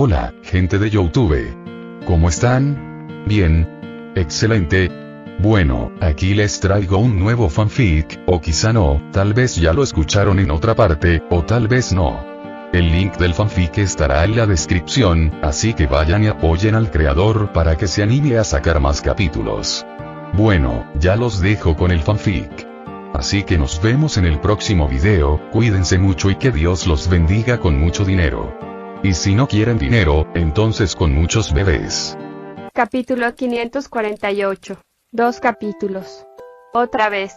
Hola, gente de YouTube. ¿Cómo están? Bien. Excelente. Bueno, aquí les traigo un nuevo fanfic, o quizá no, tal vez ya lo escucharon en otra parte, o tal vez no. El link del fanfic estará en la descripción, así que vayan y apoyen al creador para que se anime a sacar más capítulos. Bueno, ya los dejo con el fanfic. Así que nos vemos en el próximo video, cuídense mucho y que Dios los bendiga con mucho dinero. Y si no quieren dinero, entonces con muchos bebés. Capítulo 548. 2 capítulos. Otra vez.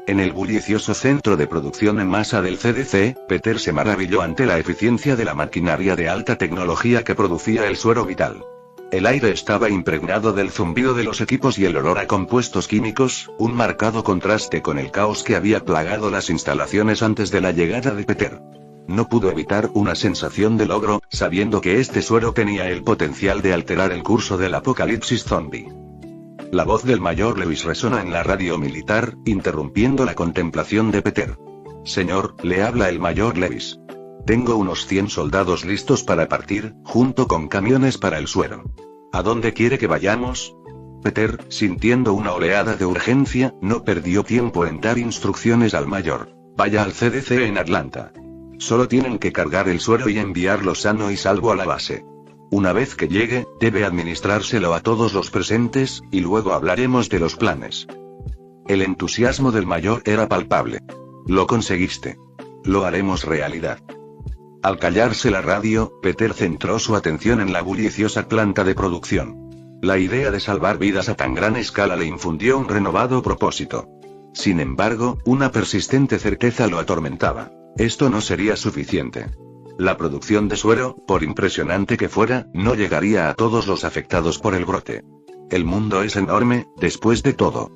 En el bullicioso centro de producción en masa del CDC, Peter se maravilló ante la eficiencia de la maquinaria de alta tecnología que producía el suero vital. El aire estaba impregnado del zumbido de los equipos y el olor a compuestos químicos, un marcado contraste con el caos que había plagado las instalaciones antes de la llegada de Peter. No pudo evitar una sensación de logro, sabiendo que este suero tenía el potencial de alterar el curso del apocalipsis zombie. La voz del mayor Lewis resonó en la radio militar, interrumpiendo la contemplación de Peter. Señor, le habla el mayor Lewis. Tengo unos 100 soldados listos para partir, junto con camiones para el suero. ¿A dónde quiere que vayamos? Peter, sintiendo una oleada de urgencia, no perdió tiempo en dar instrucciones al mayor. Vaya al CDC en Atlanta. Solo tienen que cargar el suero y enviarlo sano y salvo a la base. Una vez que llegue, debe administrárselo a todos los presentes, y luego hablaremos de los planes. El entusiasmo del mayor era palpable. Lo conseguiste. Lo haremos realidad. Al callarse la radio, Peter centró su atención en la bulliciosa planta de producción. La idea de salvar vidas a tan gran escala le infundió un renovado propósito. Sin embargo, una persistente certeza lo atormentaba. Esto no sería suficiente. La producción de suero, por impresionante que fuera, no llegaría a todos los afectados por el brote. El mundo es enorme, después de todo.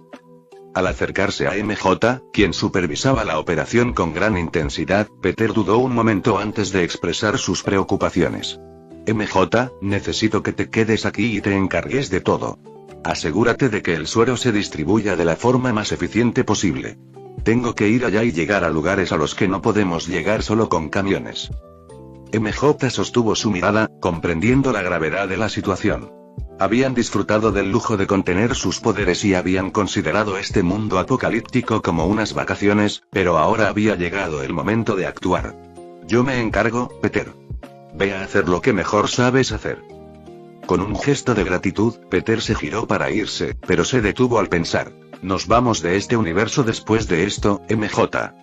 Al acercarse a MJ, quien supervisaba la operación con gran intensidad, Peter dudó un momento antes de expresar sus preocupaciones. MJ, necesito que te quedes aquí y te encargues de todo. Asegúrate de que el suero se distribuya de la forma más eficiente posible. Tengo que ir allá y llegar a lugares a los que no podemos llegar solo con camiones. MJ sostuvo su mirada, comprendiendo la gravedad de la situación. Habían disfrutado del lujo de contener sus poderes y habían considerado este mundo apocalíptico como unas vacaciones, pero ahora había llegado el momento de actuar. Yo me encargo, Peter. Ve a hacer lo que mejor sabes hacer. Con un gesto de gratitud, Peter se giró para irse, pero se detuvo al pensar. Nos vamos de este universo después de esto, MJ.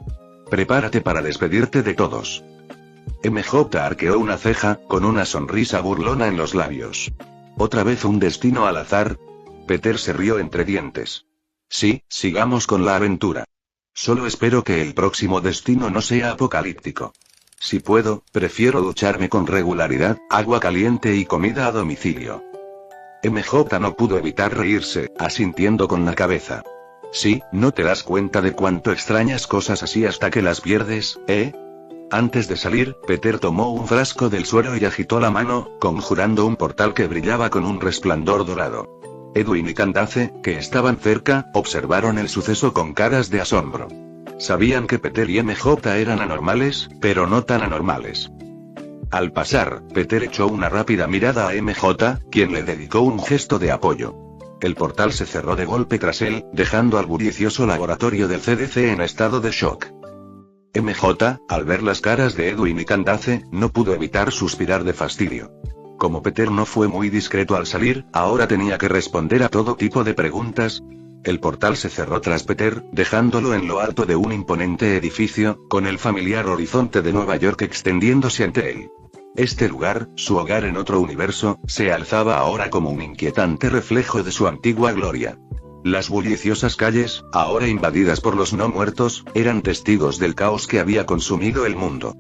Prepárate para despedirte de todos. MJ arqueó una ceja, con una sonrisa burlona en los labios. ¿Otra vez un destino al azar? Peter se rió entre dientes. Sí, sigamos con la aventura. Solo espero que el próximo destino no sea apocalíptico. Si puedo, prefiero ducharme con regularidad, agua caliente y comida a domicilio. MJ no pudo evitar reírse, asintiendo con la cabeza. Sí, no te das cuenta de cuánto extrañas cosas así hasta que las pierdes, ¿eh? Antes de salir, Peter tomó un frasco del suero y agitó la mano, conjurando un portal que brillaba con un resplandor dorado. Edwin y Candace, que estaban cerca, observaron el suceso con caras de asombro. Sabían que Peter y MJ eran anormales, pero no tan anormales. Al pasar, Peter echó una rápida mirada a MJ, quien le dedicó un gesto de apoyo. El portal se cerró de golpe tras él, dejando al bullicioso laboratorio del CDC en estado de shock. MJ, al ver las caras de Edwin y Candace, no pudo evitar suspirar de fastidio. Como Peter no fue muy discreto al salir, ahora tenía que responder a todo tipo de preguntas. El portal se cerró tras Peter, dejándolo en lo alto de un imponente edificio, con el familiar horizonte de Nueva York extendiéndose ante él. Este lugar, su hogar en otro universo, se alzaba ahora como un inquietante reflejo de su antigua gloria. Las bulliciosas calles, ahora invadidas por los no muertos, eran testigos del caos que había consumido el mundo.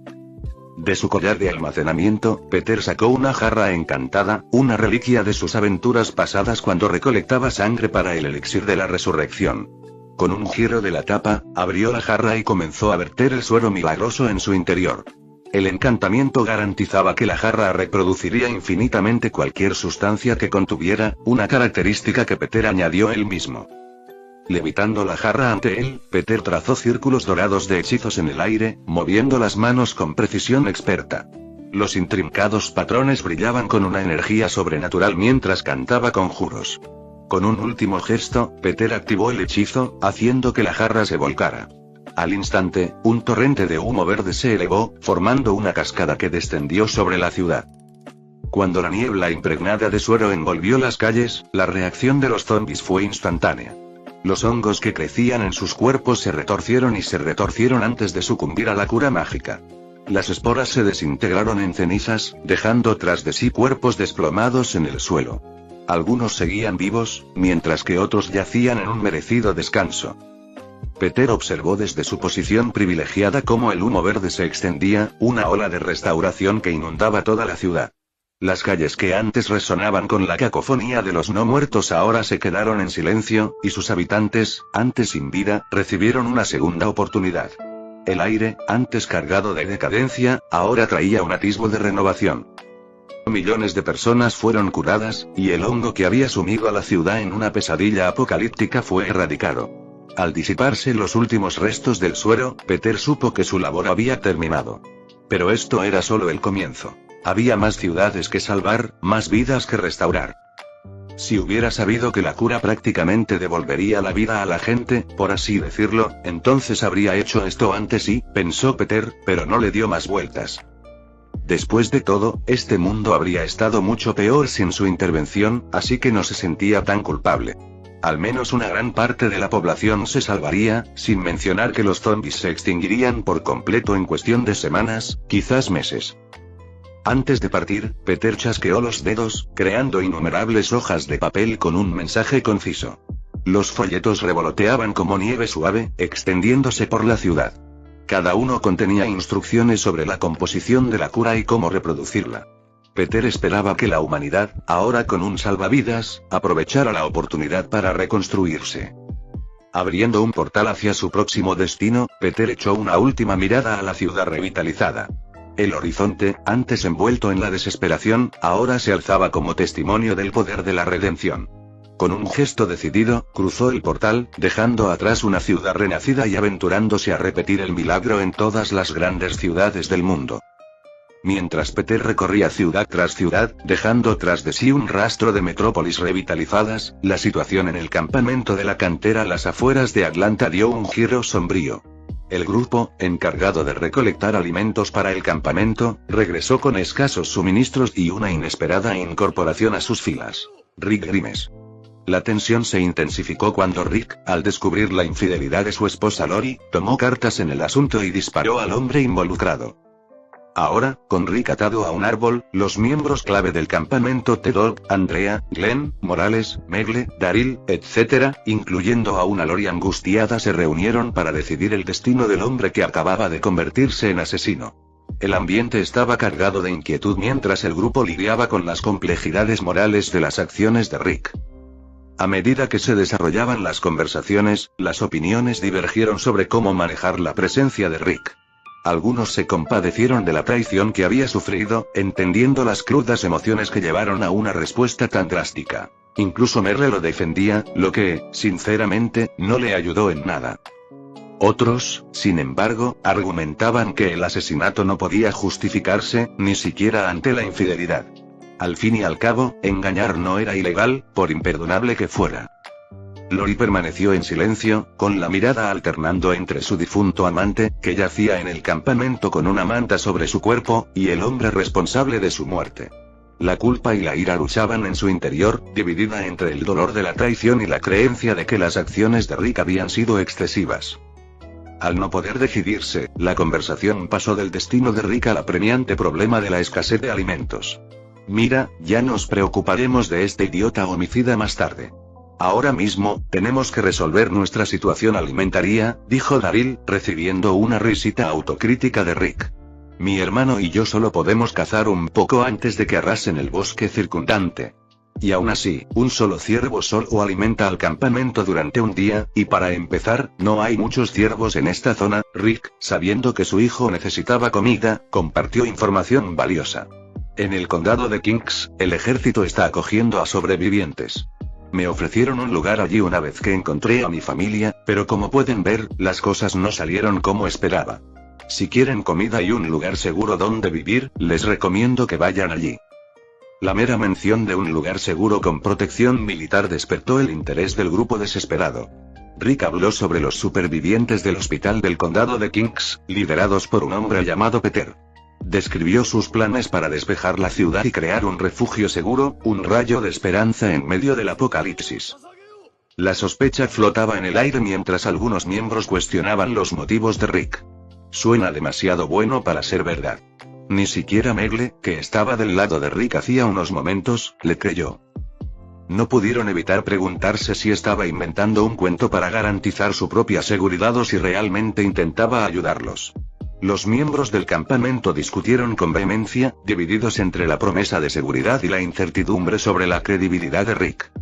De su collar de almacenamiento, Peter sacó una jarra encantada, una reliquia de sus aventuras pasadas cuando recolectaba sangre para el elixir de la resurrección. Con un giro de la tapa, abrió la jarra y comenzó a verter el suero milagroso en su interior. El encantamiento garantizaba que la jarra reproduciría infinitamente cualquier sustancia que contuviera, una característica que Peter añadió él mismo. Levitando la jarra ante él, Peter trazó círculos dorados de hechizos en el aire, moviendo las manos con precisión experta. Los intrincados patrones brillaban con una energía sobrenatural mientras cantaba conjuros. Con un último gesto, Peter activó el hechizo, haciendo que la jarra se volcara. Al instante, un torrente de humo verde se elevó, formando una cascada que descendió sobre la ciudad. Cuando la niebla impregnada de suero envolvió las calles, la reacción de los zombies fue instantánea. Los hongos que crecían en sus cuerpos se retorcieron antes de sucumbir a la cura mágica. Las esporas se desintegraron en cenizas, dejando tras de sí cuerpos desplomados en el suelo. Algunos seguían vivos, mientras que otros yacían en un merecido descanso. Peter observó desde su posición privilegiada cómo el humo verde se extendía, una ola de restauración que inundaba toda la ciudad. Las calles que antes resonaban con la cacofonía de los no muertos ahora se quedaron en silencio, y sus habitantes, antes sin vida, recibieron una segunda oportunidad. El aire, antes cargado de decadencia, ahora traía un atisbo de renovación. Millones de personas fueron curadas, y el hongo que había sumido a la ciudad en una pesadilla apocalíptica fue erradicado. Al disiparse los últimos restos del suero, Peter supo que su labor había terminado. Pero esto era solo el comienzo. Había más ciudades que salvar, más vidas que restaurar. Si hubiera sabido que la cura prácticamente devolvería la vida a la gente, por así decirlo, entonces habría hecho esto antes y, pensó Peter, pero no le dio más vueltas. Después de todo, este mundo habría estado mucho peor sin su intervención, así que no se sentía tan culpable. Al menos una gran parte de la población se salvaría, sin mencionar que los zombies se extinguirían por completo en cuestión de semanas, quizás meses. Antes de partir, Peter chasqueó los dedos, creando innumerables hojas de papel con un mensaje conciso. Los folletos revoloteaban como nieve suave, extendiéndose por la ciudad. Cada uno contenía instrucciones sobre la composición de la cura y cómo reproducirla. Peter esperaba que la humanidad, ahora con un salvavidas, aprovechara la oportunidad para reconstruirse. Abriendo un portal hacia su próximo destino, Peter echó una última mirada a la ciudad revitalizada. El horizonte, antes envuelto en la desesperación, ahora se alzaba como testimonio del poder de la redención. Con un gesto decidido, cruzó el portal, dejando atrás una ciudad renacida y aventurándose a repetir el milagro en todas las grandes ciudades del mundo. Mientras Peter recorría ciudad tras ciudad, dejando tras de sí un rastro de metrópolis revitalizadas, la situación en el campamento de la cantera a las afueras de Atlanta dio un giro sombrío. El grupo, encargado de recolectar alimentos para el campamento, regresó con escasos suministros y una inesperada incorporación a sus filas: Rick Grimes. La tensión se intensificó cuando Rick, al descubrir la infidelidad de su esposa Lori, tomó cartas en el asunto y disparó al hombre involucrado. Ahora, con Rick atado a un árbol, los miembros clave del campamento T-Dog, Andrea, Glenn, Morales, Megle, Daryl, etc., incluyendo a una Lori angustiada, se reunieron para decidir el destino del hombre que acababa de convertirse en asesino. El ambiente estaba cargado de inquietud mientras el grupo lidiaba con las complejidades morales de las acciones de Rick. A medida que se desarrollaban las conversaciones, las opiniones divergieron sobre cómo manejar la presencia de Rick. Algunos se compadecieron de la traición que había sufrido, entendiendo las crudas emociones que llevaron a una respuesta tan drástica. Incluso Merle lo defendía, lo que, sinceramente, no le ayudó en nada. Otros, sin embargo, argumentaban que el asesinato no podía justificarse, ni siquiera ante la infidelidad. Al fin y al cabo, engañar no era ilegal, por imperdonable que fuera. Lori permaneció en silencio, con la mirada alternando entre su difunto amante, que yacía en el campamento con una manta sobre su cuerpo, y el hombre responsable de su muerte. La culpa y la ira luchaban en su interior, dividida entre el dolor de la traición y la creencia de que las acciones de Rick habían sido excesivas. Al no poder decidirse, la conversación pasó del destino de Rick al apremiante problema de la escasez de alimentos. Mira, ya nos preocuparemos de este idiota homicida más tarde. Ahora mismo, tenemos que resolver nuestra situación alimentaria, dijo Daryl, recibiendo una risita autocrítica de Rick. Mi hermano y yo solo podemos cazar un poco antes de que arrasen el bosque circundante. Y aún así, un solo ciervo solo alimenta al campamento durante un día, y para empezar, no hay muchos ciervos en esta zona. Rick, sabiendo que su hijo necesitaba comida, compartió información valiosa. En el condado de Kings, el ejército está acogiendo a sobrevivientes. Me ofrecieron un lugar allí una vez que encontré a mi familia, pero como pueden ver, las cosas no salieron como esperaba. Si quieren comida y un lugar seguro donde vivir, les recomiendo que vayan allí. La mera mención de un lugar seguro con protección militar despertó el interés del grupo desesperado. Rick habló sobre los supervivientes del hospital del condado de Kings, liderados por un hombre llamado Peter. Describió sus planes para despejar la ciudad y crear un refugio seguro, un rayo de esperanza en medio del apocalipsis. La sospecha flotaba en el aire mientras algunos miembros cuestionaban los motivos de Rick. Suena demasiado bueno para ser verdad. Ni siquiera Megle, que estaba del lado de Rick hacía unos momentos, le creyó. No pudieron evitar preguntarse si estaba inventando un cuento para garantizar su propia seguridad o si realmente intentaba ayudarlos. Los miembros del campamento discutieron con vehemencia, divididos entre la promesa de seguridad y la incertidumbre sobre la credibilidad de Rick.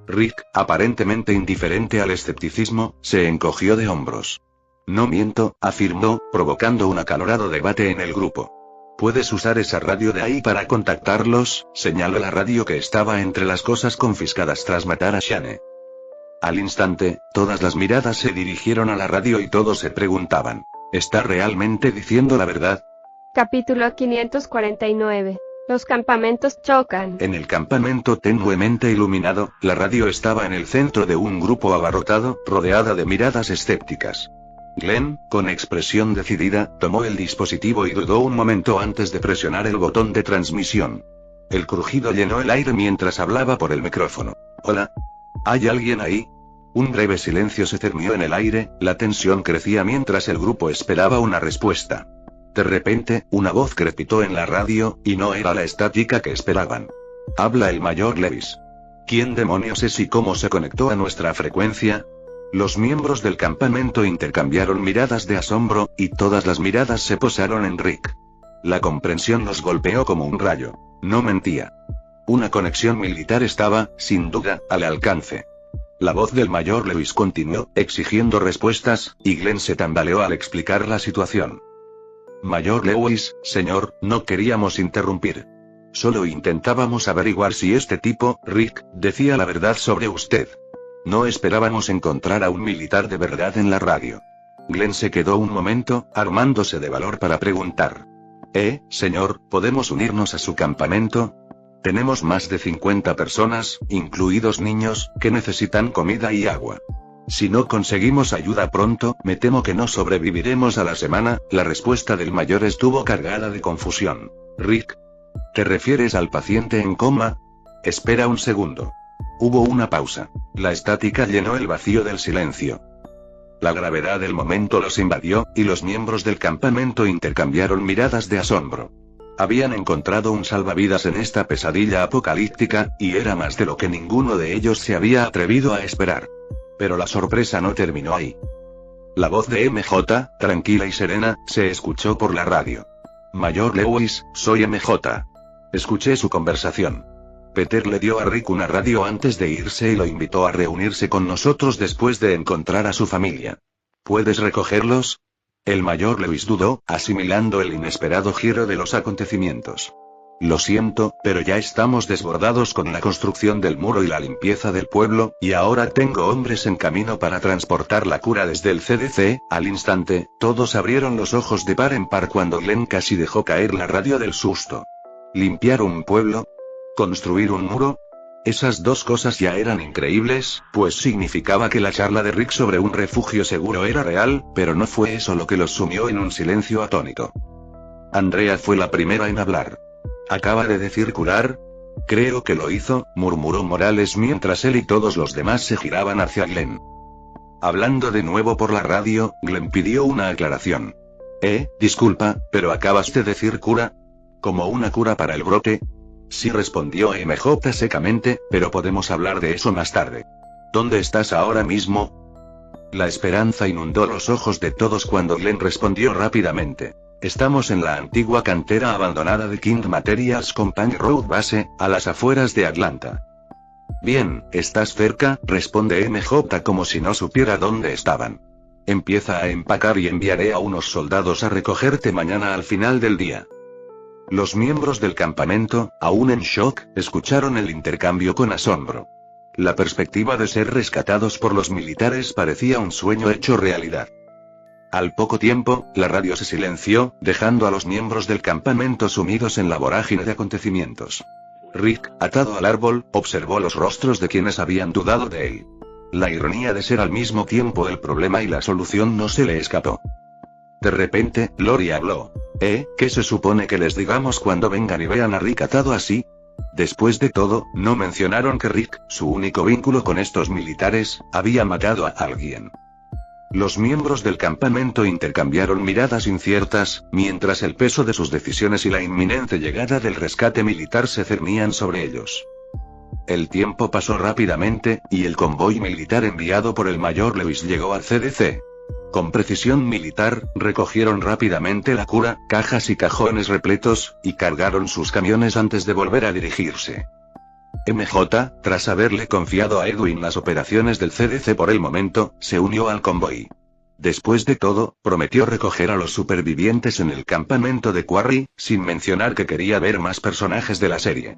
Rick, aparentemente indiferente al escepticismo, se encogió de hombros. No miento, afirmó, provocando un acalorado debate en el grupo. Puedes usar esa radio de ahí para contactarlos, señaló la radio que estaba entre las cosas confiscadas tras matar a Shane. Al instante, todas las miradas se dirigieron a la radio y todos se preguntaban, ¿está realmente diciendo la verdad? Capítulo 549. Los campamentos chocan. En el campamento tenuemente iluminado, la radio estaba en el centro de un grupo abarrotado, rodeada de miradas escépticas. Glenn, con expresión decidida, tomó el dispositivo y dudó un momento antes de presionar el botón de transmisión. El crujido llenó el aire mientras hablaba por el micrófono. ¿Hola? ¿Hay alguien ahí? Un breve silencio se cernió en el aire, la tensión crecía mientras el grupo esperaba una respuesta. De repente, una voz crepitó en la radio, y no era la estática que esperaban. Habla el mayor Lewis. ¿Quién demonios es y cómo se conectó a nuestra frecuencia? Los miembros del campamento intercambiaron miradas de asombro, y todas las miradas se posaron en Rick. La comprensión los golpeó como un rayo. No mentía. Una conexión militar estaba, sin duda, al alcance. La voz del mayor Lewis continuó, exigiendo respuestas, y Glenn se tambaleó al explicar la situación. Mayor Lewis, señor, no queríamos interrumpir. Solo intentábamos averiguar si este tipo, Rick, decía la verdad sobre usted. No esperábamos encontrar a un militar de verdad en la radio. Glenn se quedó un momento, armándose de valor para preguntar. Señor, ¿podemos unirnos a su campamento? Tenemos más de 50 personas, incluidos niños, que necesitan comida y agua. Si no conseguimos ayuda pronto, me temo que no sobreviviremos a la semana. La respuesta del mayor estuvo cargada de confusión. Rick, ¿te refieres al paciente en coma? Espera un segundo. Hubo una pausa. La estática llenó el vacío del silencio. La gravedad del momento los invadió, y los miembros del campamento intercambiaron miradas de asombro. Habían encontrado un salvavidas en esta pesadilla apocalíptica, y era más de lo que ninguno de ellos se había atrevido a esperar. Pero la sorpresa no terminó ahí. La voz de MJ, tranquila y serena, se escuchó por la radio. Mayor Lewis, soy MJ. Escuché su conversación. Peter le dio a Rick una radio antes de irse y lo invitó a reunirse con nosotros después de encontrar a su familia. ¿Puedes recogerlos? El mayor Lewis dudó, asimilando el inesperado giro de los acontecimientos. Lo siento, pero ya estamos desbordados con la construcción del muro y la limpieza del pueblo, y ahora tengo hombres en camino para transportar la cura desde el CDC. Al instante, todos abrieron los ojos de par en par cuando Glenn casi dejó caer la radio del susto. ¿Limpiar un pueblo? ¿Construir un muro? Esas dos cosas ya eran increíbles, pues significaba que la charla de Rick sobre un refugio seguro era real, pero no fue eso lo que los sumió en un silencio atónito. Andrea fue la primera en hablar. ¿Acaba de decir curar? Creo que lo hizo, murmuró Morales mientras él y todos los demás se giraban hacia Glenn. Hablando de nuevo por la radio, Glenn pidió una aclaración. Disculpa, pero ¿acabas de decir cura? ¿Como una cura para el brote? Sí, respondió MJ secamente, pero podemos hablar de eso más tarde. ¿Dónde estás ahora mismo? La esperanza inundó los ojos de todos cuando Glenn respondió rápidamente. Estamos en la antigua cantera abandonada de King Materials Compound Road Base, a las afueras de Atlanta. Bien, ¿estás cerca?, responde MJ como si no supiera dónde estaban. Empieza a empacar y enviaré a unos soldados a recogerte mañana al final del día. Los miembros del campamento, aún en shock, escucharon el intercambio con asombro. La perspectiva de ser rescatados por los militares parecía un sueño hecho realidad. Al poco tiempo, la radio se silenció, dejando a los miembros del campamento sumidos en la vorágine de acontecimientos. Rick, atado al árbol, observó los rostros de quienes habían dudado de él. La ironía de ser al mismo tiempo el problema y la solución no se le escapó. De repente, Lori habló. ¿Qué se supone que les digamos cuando vengan y vean a Rick atado así? Después de todo, ¿no mencionaron que Rick, su único vínculo con estos militares, había matado a alguien? Los miembros del campamento intercambiaron miradas inciertas, mientras el peso de sus decisiones y la inminente llegada del rescate militar se cernían sobre ellos. El tiempo pasó rápidamente, y el convoy militar enviado por el mayor Lewis llegó al CDC. Con precisión militar, recogieron rápidamente la cura, cajas y cajones repletos, y cargaron sus camiones antes de volver a dirigirse. MJ, tras haberle confiado a Edwin las operaciones del CDC por el momento, se unió al convoy. Después de todo, prometió recoger a los supervivientes en el campamento de Quarry, sin mencionar que quería ver más personajes de la serie.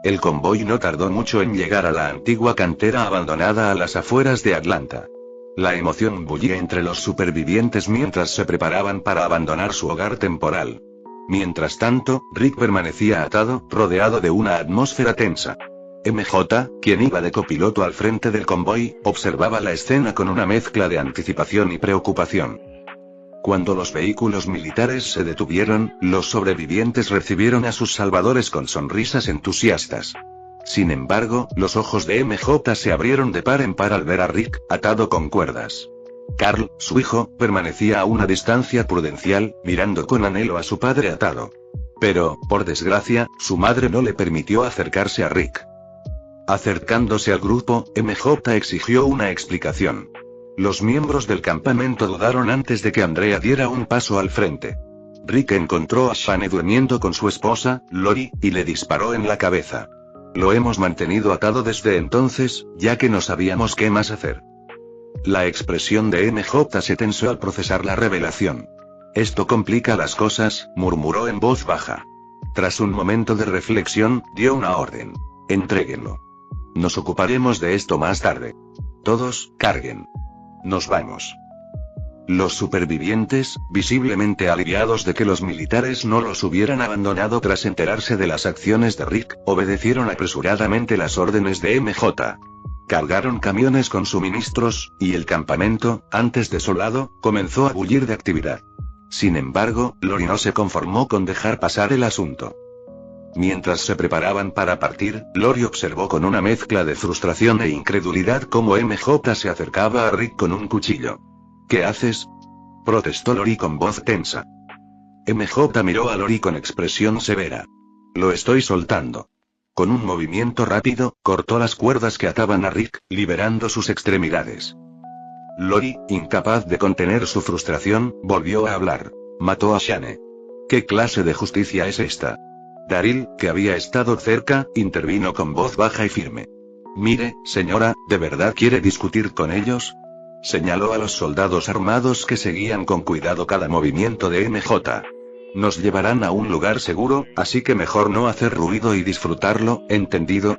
El convoy no tardó mucho en llegar a la antigua cantera abandonada a las afueras de Atlanta. La emoción bullía entre los supervivientes mientras se preparaban para abandonar su hogar temporal. Mientras tanto, Rick permanecía atado, rodeado de una atmósfera tensa. MJ, quien iba de copiloto al frente del convoy, observaba la escena con una mezcla de anticipación y preocupación. Cuando los vehículos militares se detuvieron, los sobrevivientes recibieron a sus salvadores con sonrisas entusiastas. Sin embargo, los ojos de MJ se abrieron de par en par al ver a Rick, atado con cuerdas. Carl, su hijo, permanecía a una distancia prudencial, mirando con anhelo a su padre atado. Pero, por desgracia, su madre no le permitió acercarse a Rick. Acercándose al grupo, MJ exigió una explicación. Los miembros del campamento dudaron antes de que Andrea diera un paso al frente. Rick encontró a Shane durmiendo con su esposa, Lori, y le disparó en la cabeza. Lo hemos mantenido atado desde entonces, ya que no sabíamos qué más hacer. La expresión de MJ se tensó al procesar la revelación. Esto complica las cosas, murmuró en voz baja. Tras un momento de reflexión, dio una orden. Entréguenlo. Nos ocuparemos de esto más tarde. Todos, carguen. Nos vamos. Los supervivientes, visiblemente aliviados de que los militares no los hubieran abandonado tras enterarse de las acciones de Rick, obedecieron apresuradamente las órdenes de MJ. Cargaron camiones con suministros, y el campamento, antes desolado, comenzó a bullir de actividad. Sin embargo, Lori no se conformó con dejar pasar el asunto. Mientras se preparaban para partir, Lori observó con una mezcla de frustración e incredulidad cómo MJ se acercaba a Rick con un cuchillo. ¿Qué haces?, protestó Lori con voz tensa. MJ miró a Lori con expresión severa. Lo estoy soltando. Con un movimiento rápido, cortó las cuerdas que ataban a Rick, liberando sus extremidades. Lori, incapaz de contener su frustración, volvió a hablar. Mató a Shane. ¿Qué clase de justicia es esta? Daryl, que había estado cerca, intervino con voz baja y firme. Mire, señora, ¿de verdad quiere discutir con ellos? Señaló a los soldados armados que seguían con cuidado cada movimiento de MJ. Nos llevarán a un lugar seguro, así que mejor no hacer ruido y disfrutarlo, ¿entendido?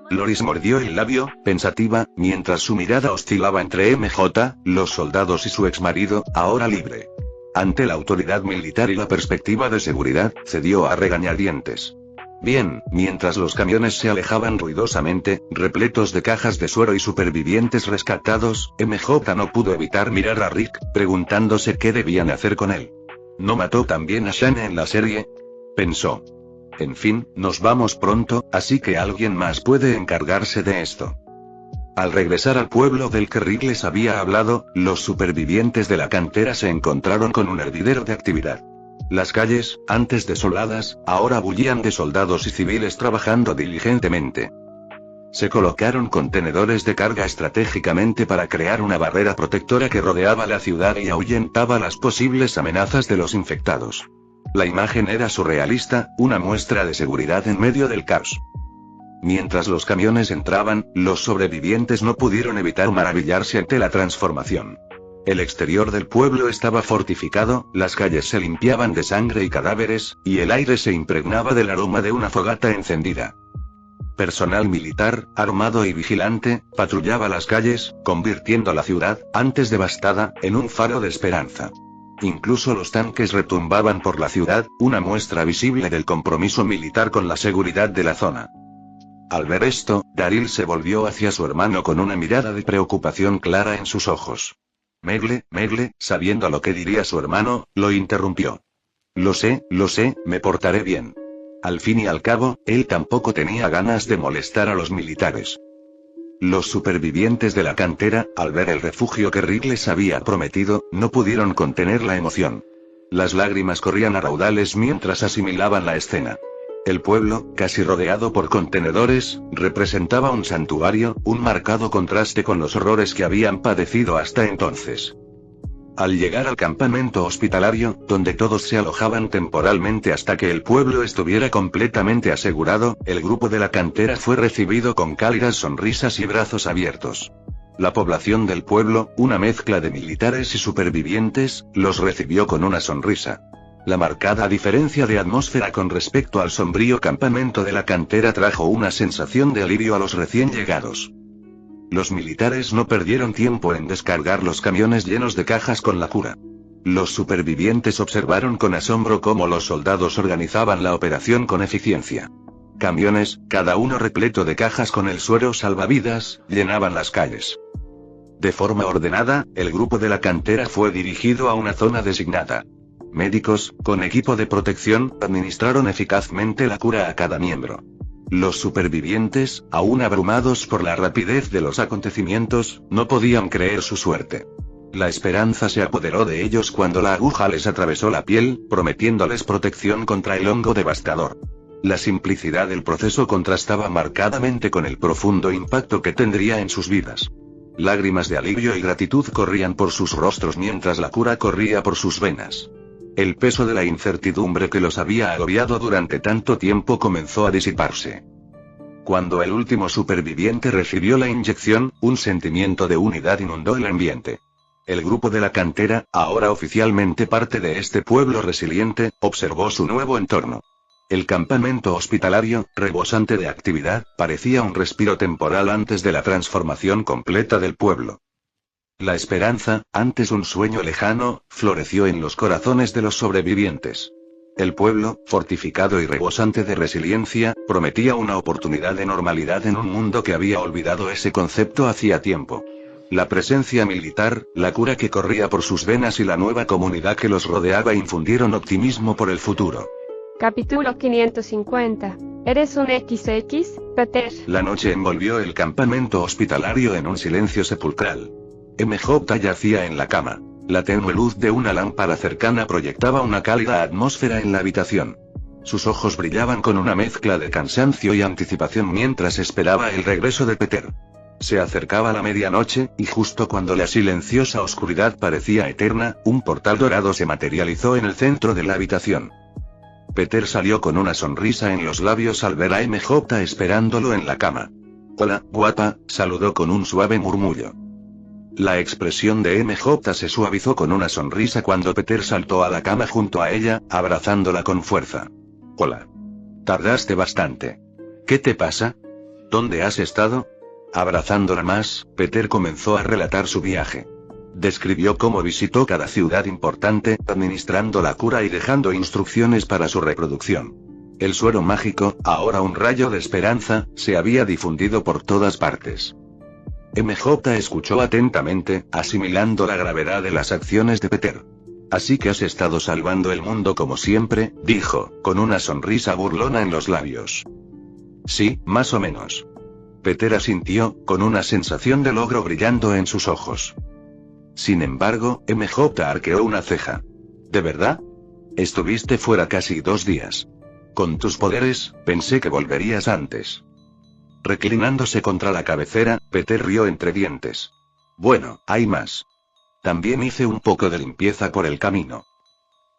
Loris mordió el labio, pensativa, mientras su mirada oscilaba entre MJ, los soldados y su exmarido, ahora libre. Ante la autoridad militar y la perspectiva de seguridad, cedió a regañadientes. Bien, mientras los camiones se alejaban ruidosamente, repletos de cajas de suero y supervivientes rescatados, MJ no pudo evitar mirar a Rick, preguntándose qué debían hacer con él. ¿No mató también a Shane en la serie?, pensó. En fin, nos vamos pronto, así que alguien más puede encargarse de esto. Al regresar al pueblo del que Rick les había hablado, los supervivientes de la cantera se encontraron con un hervidero de actividad. Las calles, antes desoladas, ahora bullían de soldados y civiles trabajando diligentemente. Se colocaron contenedores de carga estratégicamente para crear una barrera protectora que rodeaba la ciudad y ahuyentaba las posibles amenazas de los infectados. La imagen era surrealista, una muestra de seguridad en medio del caos. Mientras los camiones entraban, los sobrevivientes no pudieron evitar maravillarse ante la transformación. El exterior del pueblo estaba fortificado, las calles se limpiaban de sangre y cadáveres, y el aire se impregnaba del aroma de una fogata encendida. Personal militar, armado y vigilante, patrullaba las calles, convirtiendo la ciudad, antes devastada, en un faro de esperanza. Incluso los tanques retumbaban por la ciudad, una muestra visible del compromiso militar con la seguridad de la zona. Al ver esto, Daryl se volvió hacia su hermano con una mirada de preocupación clara en sus ojos. Megle, sabiendo lo que diría su hermano, lo interrumpió. Lo sé, me portaré bien. Al fin y al cabo, él tampoco tenía ganas de molestar a los militares. Los supervivientes de la cantera, al ver el refugio que Rick les había prometido, no pudieron contener la emoción. Las lágrimas corrían a raudales mientras asimilaban la escena. El pueblo, casi rodeado por contenedores, representaba un santuario, un marcado contraste con los horrores que habían padecido hasta entonces. Al llegar al campamento hospitalario, donde todos se alojaban temporalmente hasta que el pueblo estuviera completamente asegurado, el grupo de la cantera fue recibido con cálidas sonrisas y brazos abiertos. La población del pueblo, una mezcla de militares y supervivientes, los recibió con una sonrisa. La marcada diferencia de atmósfera con respecto al sombrío campamento de la cantera trajo una sensación de alivio a los recién llegados. Los militares no perdieron tiempo en descargar los camiones llenos de cajas con la cura. Los supervivientes observaron con asombro cómo los soldados organizaban la operación con eficiencia. Camiones, cada uno repleto de cajas con el suero salvavidas, llenaban las calles. De forma ordenada, el grupo de la cantera fue dirigido a una zona designada. Médicos, con equipo de protección, administraron eficazmente la cura a cada miembro. Los supervivientes, aún abrumados por la rapidez de los acontecimientos, no podían creer su suerte. La esperanza se apoderó de ellos cuando la aguja les atravesó la piel, prometiéndoles protección contra el hongo devastador. La simplicidad del proceso contrastaba marcadamente con el profundo impacto que tendría en sus vidas. Lágrimas de alivio y gratitud corrían por sus rostros mientras la cura corría por sus venas. El peso de la incertidumbre que los había agobiado durante tanto tiempo comenzó a disiparse. Cuando el último superviviente recibió la inyección, un sentimiento de unidad inundó el ambiente. El grupo de la cantera, ahora oficialmente parte de este pueblo resiliente, observó su nuevo entorno. El campamento hospitalario, rebosante de actividad, parecía un respiro temporal antes de la transformación completa del pueblo. La esperanza, antes un sueño lejano, floreció en los corazones de los sobrevivientes. El pueblo, fortificado y rebosante de resiliencia, prometía una oportunidad de normalidad en un mundo que había olvidado ese concepto hacía tiempo. La presencia militar, la cura que corría por sus venas y la nueva comunidad que los rodeaba infundieron optimismo por el futuro. Capítulo 550. ¿Eres un XX, Peter? La noche envolvió el campamento hospitalario en un silencio sepulcral. MJ yacía en la cama. La tenue luz de una lámpara cercana proyectaba una cálida atmósfera en la habitación. Sus ojos brillaban con una mezcla de cansancio y anticipación mientras esperaba el regreso de Peter. Se acercaba la medianoche, y justo cuando la silenciosa oscuridad parecía eterna, un portal dorado se materializó en el centro de la habitación. Peter salió con una sonrisa en los labios al ver a MJ esperándolo en la cama. «Hola, guapa», saludó con un suave murmullo. La expresión de MJ se suavizó con una sonrisa cuando Peter saltó a la cama junto a ella, abrazándola con fuerza. «Hola. Tardaste bastante. ¿Qué te pasa? ¿Dónde has estado?» Abrazándola más, Peter comenzó a relatar su viaje. Describió cómo visitó cada ciudad importante, administrando la cura y dejando instrucciones para su reproducción. El suero mágico, ahora un rayo de esperanza, se había difundido por todas partes. MJ escuchó atentamente, asimilando la gravedad de las acciones de Peter. «Así que has estado salvando el mundo como siempre», dijo, con una sonrisa burlona en los labios. «Sí, más o menos». Peter asintió, con una sensación de logro brillando en sus ojos. Sin embargo, MJ arqueó una ceja. «¿De verdad? Estuviste fuera casi 2 días. Con tus poderes, pensé que volverías antes». Reclinándose contra la cabecera, Peter rió entre dientes. «Bueno, hay más. También hice un poco de limpieza por el camino».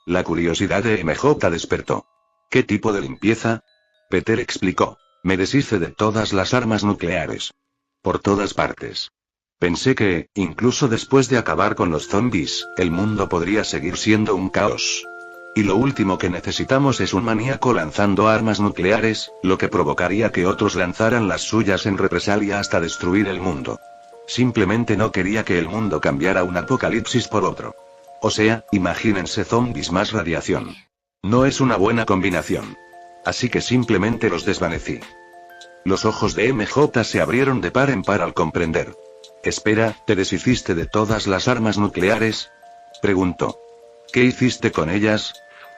La curiosidad de MJ despertó. «¿Qué tipo de limpieza?» Peter explicó. «Me deshice de todas las armas nucleares. Por todas partes. Pensé que, incluso después de acabar con los zombies, el mundo podría seguir siendo un caos». Y lo último que necesitamos es un maníaco lanzando armas nucleares, lo que provocaría que otros lanzaran las suyas en represalia hasta destruir el mundo. Simplemente no quería que el mundo cambiara un apocalipsis por otro. O sea, imagínense zombies más radiación. No es una buena combinación. Así que simplemente los desvanecí. Los ojos de MJ se abrieron de par en par al comprender. Espera, ¿te deshiciste de todas las armas nucleares? Preguntó. ¿Qué hiciste con ellas?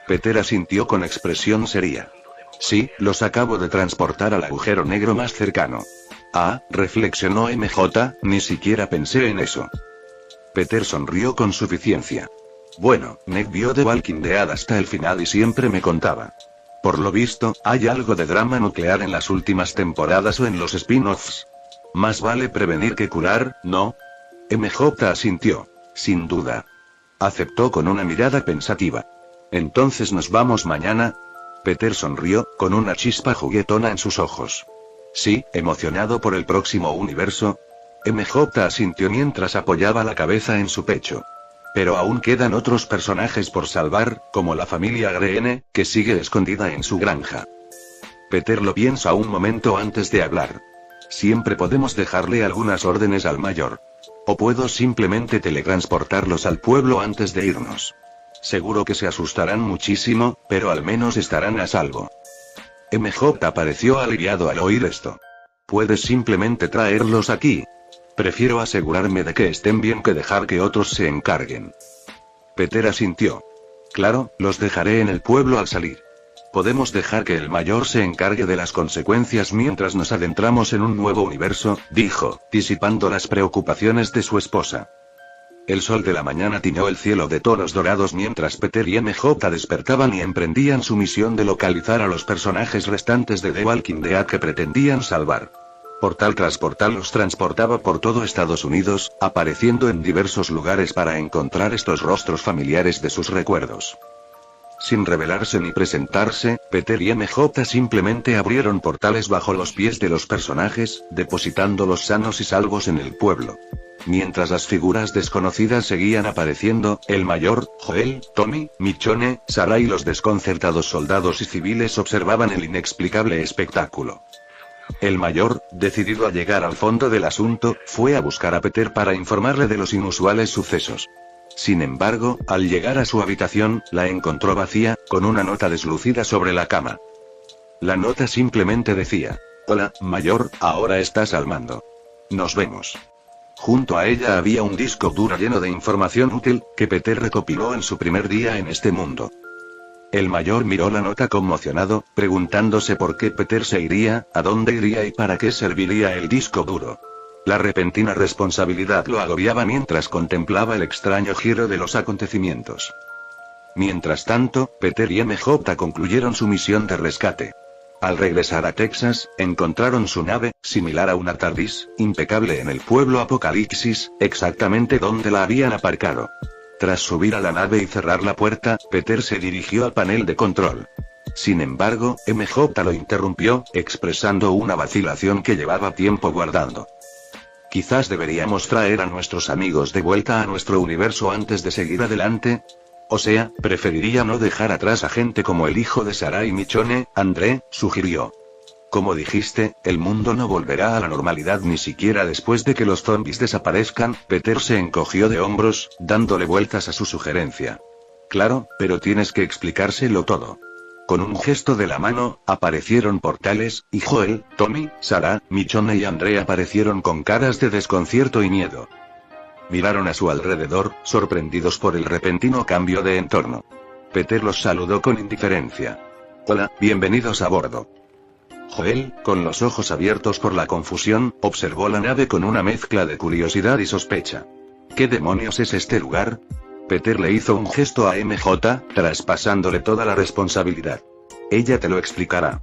Peter asintió con expresión seria. Sí, los acabo de transportar al agujero negro más cercano. Ah, reflexionó MJ, ni siquiera pensé en eso. Peter sonrió con suficiencia. Bueno, Ned vio The Walking Dead hasta el final y siempre me contaba. Por lo visto, hay algo de drama nuclear en las últimas temporadas o en los spin-offs. Más vale prevenir que curar, ¿no? MJ asintió. Sin duda. Aceptó con una mirada pensativa. ¿Entonces nos vamos mañana? Peter sonrió, con una chispa juguetona en sus ojos. Sí, emocionado por el próximo universo. MJ asintió mientras apoyaba la cabeza en su pecho. Pero aún quedan otros personajes por salvar, como la familia Greene, que sigue escondida en su granja. Peter lo piensa un momento antes de hablar. Siempre podemos dejarle algunas órdenes al mayor. O puedo simplemente teletransportarlos al pueblo antes de irnos. Seguro que se asustarán muchísimo, pero al menos estarán a salvo. MJ pareció aliviado al oír esto. Puedes simplemente traerlos aquí. Prefiero asegurarme de que estén bien que dejar que otros se encarguen. Peter asintió. Claro, los dejaré en el pueblo al salir. Podemos dejar que el mayor se encargue de las consecuencias mientras nos adentramos en un nuevo universo, dijo, disipando las preocupaciones de su esposa. El sol de la mañana tiñó el cielo de tonos dorados mientras Peter y MJ despertaban y emprendían su misión de localizar a los personajes restantes de The Walking Dead que pretendían salvar. Portal tras portal los transportaba por todo Estados Unidos, apareciendo en diversos lugares para encontrar estos rostros familiares de sus recuerdos. Sin revelarse ni presentarse, Peter y MJ simplemente abrieron portales bajo los pies de los personajes, depositándolos sanos y salvos en el pueblo. Mientras las figuras desconocidas seguían apareciendo, el mayor, Joel, Tommy, Michonne, Sarah y los desconcertados soldados y civiles observaban el inexplicable espectáculo. El mayor, decidido a llegar al fondo del asunto, fue a buscar a Peter para informarle de los inusuales sucesos. Sin embargo, al llegar a su habitación, la encontró vacía, con una nota deslucida sobre la cama. La nota simplemente decía: Hola, mayor, ahora estás al mando. Nos vemos. Junto a ella había un disco duro lleno de información útil, que Peter recopiló en su primer día en este mundo. El mayor miró la nota conmocionado, preguntándose por qué Peter se iría, a dónde iría y para qué serviría el disco duro. La repentina responsabilidad lo agobiaba mientras contemplaba el extraño giro de los acontecimientos. Mientras tanto, Peter y MJ concluyeron su misión de rescate. Al regresar a Texas, encontraron su nave, similar a una TARDIS, impecable en el pueblo Apocalipsis, exactamente donde la habían aparcado. Tras subir a la nave y cerrar la puerta, Peter se dirigió al panel de control. Sin embargo, MJ lo interrumpió, expresando una vacilación que llevaba tiempo guardando. Quizás deberíamos traer a nuestros amigos de vuelta a nuestro universo antes de seguir adelante. O sea, preferiría no dejar atrás a gente como el hijo de Sarah y Michonne, André, sugirió. Como dijiste, el mundo no volverá a la normalidad ni siquiera después de que los zombies desaparezcan. Peter se encogió de hombros, dándole vueltas a su sugerencia. Claro, pero tienes que explicárselo todo. Con un gesto de la mano, aparecieron portales, y Joel, Tommy, Sarah, Michonne y André aparecieron con caras de desconcierto y miedo. Miraron a su alrededor, sorprendidos por el repentino cambio de entorno. Peter los saludó con indiferencia. Hola, bienvenidos a bordo. Joel, con los ojos abiertos por la confusión, observó la nave con una mezcla de curiosidad y sospecha. ¿Qué demonios es este lugar? Peter le hizo un gesto a MJ, traspasándole toda la responsabilidad. Ella te lo explicará.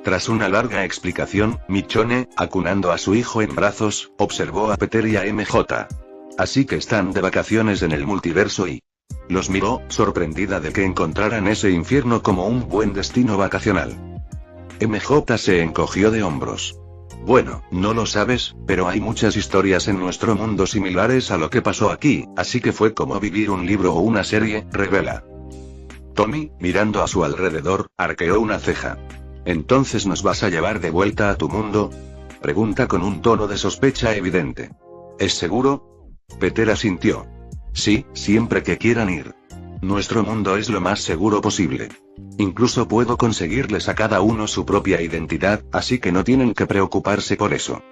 Tras una larga explicación, Michonne, acunando a su hijo en brazos, observó a Peter y a MJ. Así que están de vacaciones en el multiverso y... Los miró, sorprendida de que encontraran ese infierno como un buen destino vacacional. MJ se encogió de hombros. Bueno, no lo sabes, pero hay muchas historias en nuestro mundo similares a lo que pasó aquí, así que fue como vivir un libro o una serie, revela. Tommy, mirando a su alrededor, arqueó una ceja. ¿Entonces nos vas a llevar de vuelta a tu mundo? Pregunta con un tono de sospecha evidente. ¿Es seguro? Peter asintió. Sí, siempre que quieran ir. Nuestro mundo es lo más seguro posible. Incluso puedo conseguirles a cada uno su propia identidad, así que no tienen que preocuparse por eso.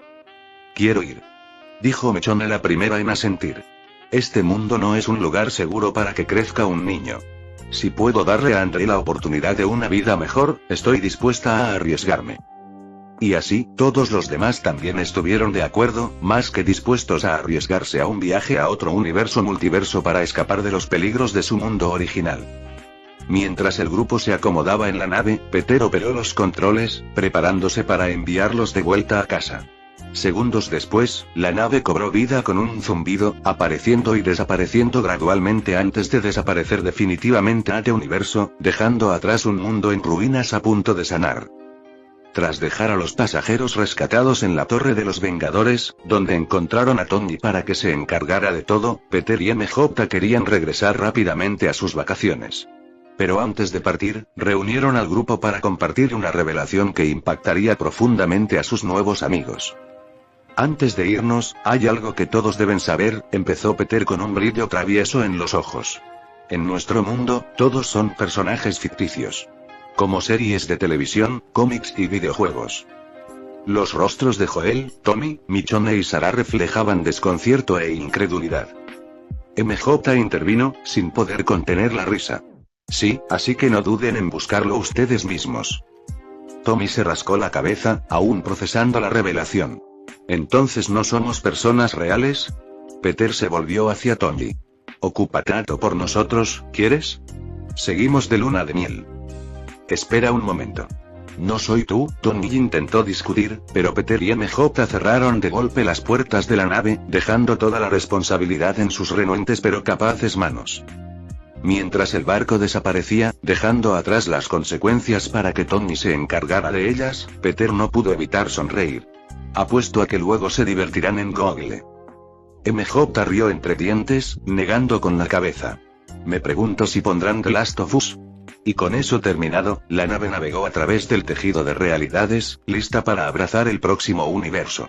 Quiero ir. Dijo Michonne la primera en asentir. Este mundo no es un lugar seguro para que crezca un niño. Si puedo darle a Andre la oportunidad de una vida mejor, estoy dispuesta a arriesgarme. Y así, todos los demás también estuvieron de acuerdo, más que dispuestos a arriesgarse a un viaje a otro multiverso para escapar de los peligros de su mundo original. Mientras el grupo se acomodaba en la nave, Peter operó los controles, preparándose para enviarlos de vuelta a casa. Segundos después, la nave cobró vida con un zumbido, apareciendo y desapareciendo gradualmente antes de desaparecer definitivamente de universo, dejando atrás un mundo en ruinas a punto de sanar. Tras dejar a los pasajeros rescatados en la Torre de los Vengadores, donde encontraron a Tony para que se encargara de todo, Peter y MJ querían regresar rápidamente a sus vacaciones. Pero antes de partir, reunieron al grupo para compartir una revelación que impactaría profundamente a sus nuevos amigos. Antes de irnos, hay algo que todos deben saber, empezó Peter con un brillo travieso en los ojos. En nuestro mundo, todos son personajes ficticios. Como series de televisión, cómics y videojuegos. Los rostros de Joel, Tommy, Michonne y Sarah reflejaban desconcierto e incredulidad. MJ intervino, sin poder contener la risa. Sí, así que no duden en buscarlo ustedes mismos. Tommy se rascó la cabeza, aún procesando la revelación. ¿Entonces no somos personas reales? Peter se volvió hacia Tommy. Ocupa tanto por nosotros, ¿quieres? Seguimos de luna de miel. Espera un momento. No soy tú, Tommy intentó discutir, pero Peter y MJ cerraron de golpe las puertas de la nave, dejando toda la responsabilidad en sus renuentes pero capaces manos. Mientras el barco desaparecía, dejando atrás las consecuencias para que Tommy se encargara de ellas, Peter no pudo evitar sonreír. Apuesto a que luego se divertirán en Google. MJ rió entre dientes, negando con la cabeza. Me pregunto si pondrán The Last of Us. Y con eso terminado, la nave navegó a través del tejido de realidades, lista para abrazar el próximo universo.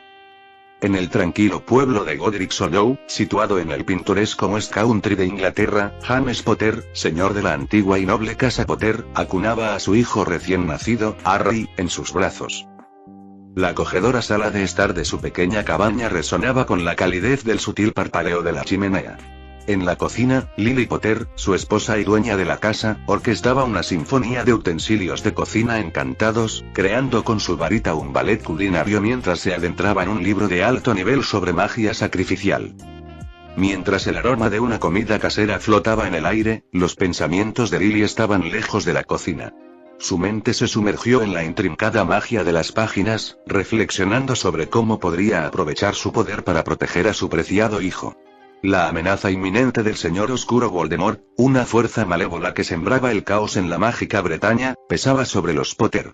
En el tranquilo pueblo de Godric Hollow, situado en el pintoresco West Country de Inglaterra, James Potter, señor de la antigua y noble casa Potter, acunaba a su hijo recién nacido, Harry, en sus brazos. La acogedora sala de estar de su pequeña cabaña resonaba con la calidez del sutil parpadeo de la chimenea. En la cocina, Lily Potter, su esposa y dueña de la casa, orquestaba una sinfonía de utensilios de cocina encantados, creando con su varita un ballet culinario mientras se adentraba en un libro de alto nivel sobre magia sacrificial. Mientras el aroma de una comida casera flotaba en el aire, los pensamientos de Lily estaban lejos de la cocina. Su mente se sumergió en la intrincada magia de las páginas, reflexionando sobre cómo podría aprovechar su poder para proteger a su preciado hijo. La amenaza inminente del señor oscuro Voldemort, una fuerza malévola que sembraba el caos en la mágica Bretaña, pesaba sobre los Potter.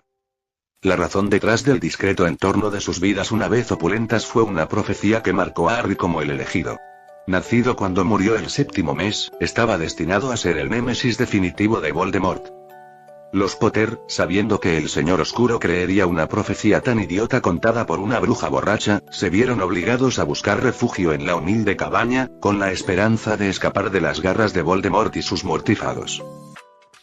La razón detrás del discreto entorno de sus vidas una vez opulentas fue una profecía que marcó a Harry como el elegido. Nacido cuando murió el 7º mes, estaba destinado a ser el némesis definitivo de Voldemort. Los Potter, sabiendo que el señor oscuro creería una profecía tan idiota contada por una bruja borracha, se vieron obligados a buscar refugio en la humilde cabaña, con la esperanza de escapar de las garras de Voldemort y sus mortífagos.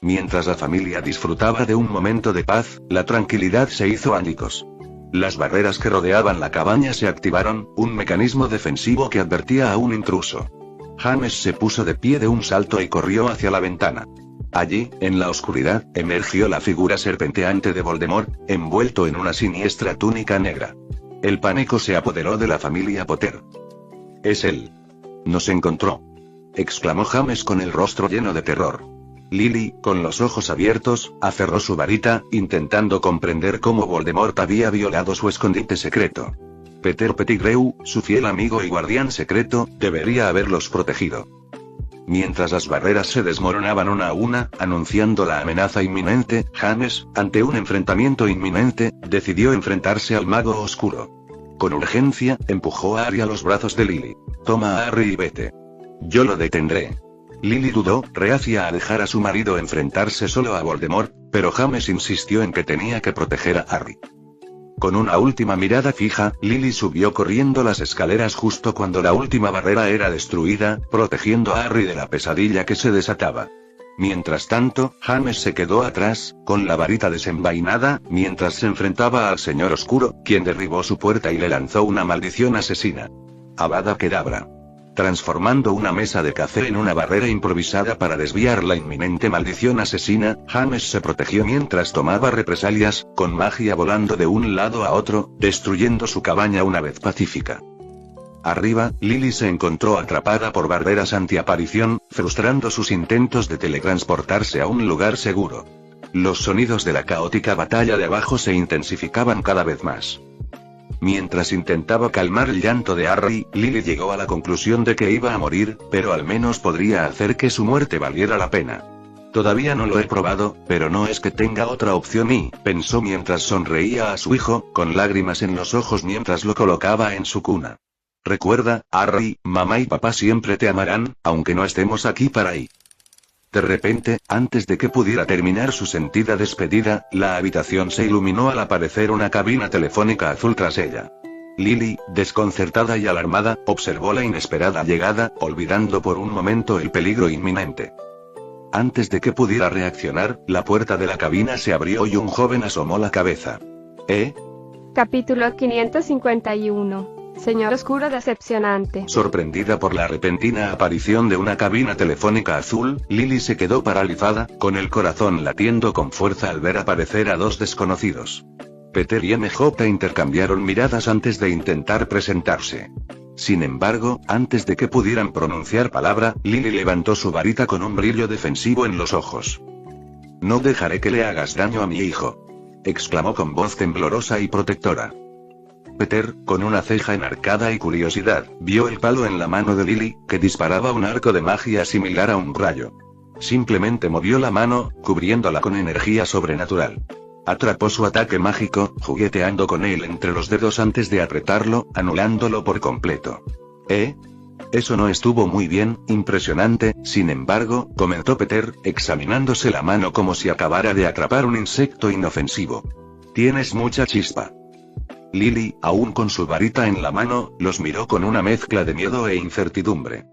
Mientras la familia disfrutaba de un momento de paz, la tranquilidad se hizo añicos. Las barreras que rodeaban la cabaña se activaron, un mecanismo defensivo que advertía a un intruso. James se puso de pie de un salto y corrió hacia la ventana. Allí, en la oscuridad, emergió la figura serpenteante de Voldemort, envuelto en una siniestra túnica negra. El pánico se apoderó de la familia Potter. «Es él. Nos encontró», exclamó James con el rostro lleno de terror. Lily, con los ojos abiertos, aferró su varita, intentando comprender cómo Voldemort había violado su escondite secreto. Peter Pettigrew, su fiel amigo y guardián secreto, debería haberlos protegido. Mientras las barreras se desmoronaban una a una, anunciando la amenaza inminente, James, ante un enfrentamiento inminente, decidió enfrentarse al mago oscuro. Con urgencia, empujó a Harry a los brazos de Lily. «Toma a Harry y vete. Yo lo detendré». Lily dudó, reacia a dejar a su marido enfrentarse solo a Voldemort, pero James insistió en que tenía que proteger a Harry. Con una última mirada fija, Lily subió corriendo las escaleras justo cuando la última barrera era destruida, protegiendo a Harry de la pesadilla que se desataba. Mientras tanto, James se quedó atrás, con la varita desenvainada, mientras se enfrentaba al Señor Oscuro, quien derribó su puerta y le lanzó una maldición asesina. Avada Kedavra. Transformando una mesa de café en una barrera improvisada para desviar la inminente maldición asesina, James se protegió mientras tomaba represalias, con magia volando de un lado a otro, destruyendo su cabaña una vez pacífica. Arriba, Lily se encontró atrapada por barreras antiaparición, frustrando sus intentos de teletransportarse a un lugar seguro. Los sonidos de la caótica batalla de abajo se intensificaban cada vez más. Mientras intentaba calmar el llanto de Harry, Lily llegó a la conclusión de que iba a morir, pero al menos podría hacer que su muerte valiera la pena. Todavía no lo he probado, pero no es que tenga otra opción pensó mientras sonreía a su hijo, con lágrimas en los ojos mientras lo colocaba en su cuna. Recuerda, Harry, mamá y papá siempre te amarán, aunque no estemos aquí para ahí. De repente, antes de que pudiera terminar su sentida despedida, la habitación se iluminó al aparecer una cabina telefónica azul tras ella. Lily, desconcertada y alarmada, observó la inesperada llegada, olvidando por un momento el peligro inminente. Antes de que pudiera reaccionar, la puerta de la cabina se abrió y un joven asomó la cabeza. Capítulo 551. Señor Oscuro decepcionante. Sorprendida por la repentina aparición de una cabina telefónica azul, Lily se quedó paralizada, con el corazón latiendo con fuerza al ver aparecer a dos desconocidos. Peter y MJ intercambiaron miradas antes de intentar presentarse. Sin embargo, antes de que pudieran pronunciar palabra, Lily levantó su varita con un brillo defensivo en los ojos. «No dejaré que le hagas daño a mi hijo», exclamó con voz temblorosa y protectora. Peter, con una ceja enarcada y curiosidad, vio el palo en la mano de Lily, que disparaba un arco de magia similar a un rayo. Simplemente movió la mano, cubriéndola con energía sobrenatural. Atrapó su ataque mágico, jugueteando con él entre los dedos antes de apretarlo, anulándolo por completo. Eso no estuvo muy bien, impresionante, sin embargo, comentó Peter, examinándose la mano como si acabara de atrapar un insecto inofensivo. Tienes mucha chispa. Lily, aún con su varita en la mano, los miró con una mezcla de miedo e incertidumbre.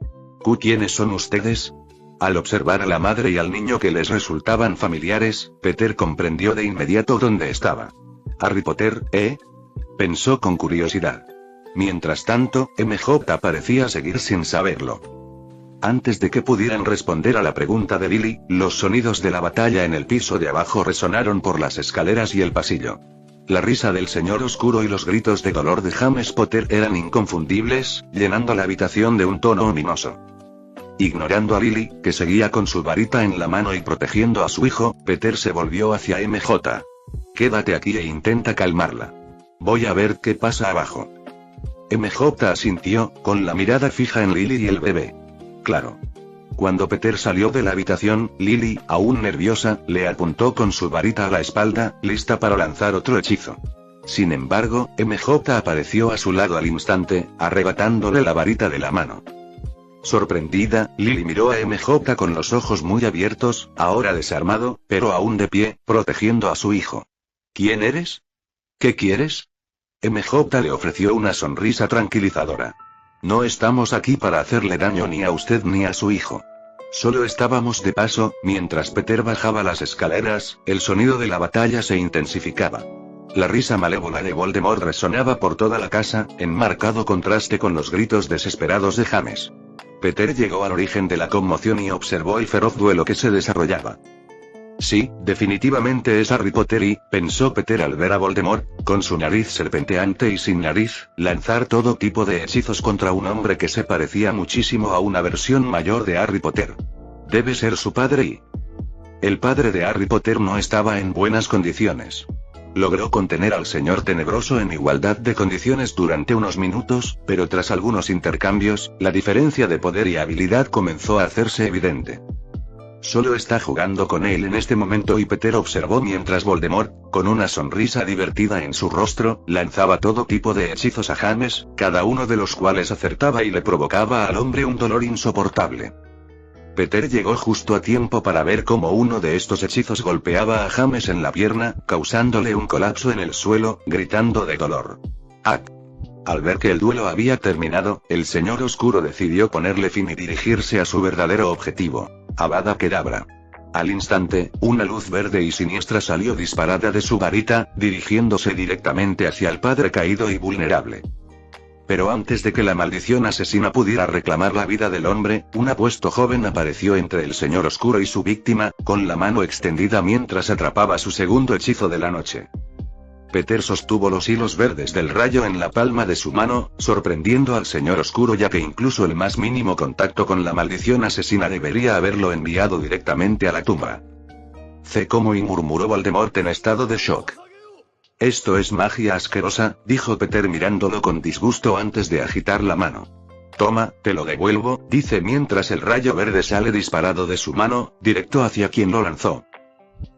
¿Quiénes son ustedes? Al observar a la madre y al niño que les resultaban familiares, Peter comprendió de inmediato dónde estaba. ¿Harry Potter, pensó con curiosidad. Mientras tanto, MJ parecía seguir sin saberlo. Antes de que pudieran responder a la pregunta de Lily, los sonidos de la batalla en el piso de abajo resonaron por las escaleras y el pasillo. La risa del Señor Oscuro y los gritos de dolor de James Potter eran inconfundibles, llenando la habitación de un tono ominoso. Ignorando a Lily, que seguía con su varita en la mano y protegiendo a su hijo, Peter se volvió hacia MJ. «Quédate aquí e intenta calmarla. Voy a ver qué pasa abajo». MJ asintió, con la mirada fija en Lily y el bebé. Claro. Cuando Peter salió de la habitación, Lily, aún nerviosa, le apuntó con su varita a la espalda, lista para lanzar otro hechizo. Sin embargo, MJ apareció a su lado al instante, arrebatándole la varita de la mano. Sorprendida, Lily miró a MJ con los ojos muy abiertos, ahora desarmado, pero aún de pie, protegiendo a su hijo. ¿Quién eres? ¿Qué quieres? MJ le ofreció una sonrisa tranquilizadora. No estamos aquí para hacerle daño ni a usted ni a su hijo. Solo estábamos de paso, mientras Peter bajaba las escaleras, el sonido de la batalla se intensificaba. La risa malévola de Voldemort resonaba por toda la casa, en marcado contraste con los gritos desesperados de James. Peter llegó al origen de la conmoción y observó el feroz duelo que se desarrollaba. Sí, definitivamente es Harry Potter pensó Peter al ver a Voldemort, con su nariz serpenteante y sin nariz, lanzar todo tipo de hechizos contra un hombre que se parecía muchísimo a una versión mayor de Harry Potter. Debe ser su padre El padre de Harry Potter no estaba en buenas condiciones. Logró contener al señor tenebroso en igualdad de condiciones durante unos minutos, pero tras algunos intercambios, la diferencia de poder y habilidad comenzó a hacerse evidente. Solo está jugando con él en este momento y Peter observó mientras Voldemort, con una sonrisa divertida en su rostro, lanzaba todo tipo de hechizos a James, cada uno de los cuales acertaba y le provocaba al hombre un dolor insoportable. Peter llegó justo a tiempo para ver cómo uno de estos hechizos golpeaba a James en la pierna, causándole un colapso en el suelo, gritando de dolor. ¡Ah! Al ver que el duelo había terminado, el Señor Oscuro decidió ponerle fin y dirigirse a su verdadero objetivo: Avada Kedavra. Al instante, una luz verde y siniestra salió disparada de su varita, dirigiéndose directamente hacia el padre caído y vulnerable. Pero antes de que la maldición asesina pudiera reclamar la vida del hombre, un apuesto joven apareció entre el Señor Oscuro y su víctima, con la mano extendida mientras atrapaba su segundo hechizo de la noche. Peter sostuvo los hilos verdes del rayo en la palma de su mano, sorprendiendo al Señor Oscuro, ya que incluso el más mínimo contacto con la maldición asesina debería haberlo enviado directamente a la tumba. «Como», murmuró Voldemort en estado de shock. «Esto es magia asquerosa», dijo Peter mirándolo con disgusto antes de agitar la mano. «Toma, te lo devuelvo», dice mientras el rayo verde sale disparado de su mano, directo hacia quien lo lanzó.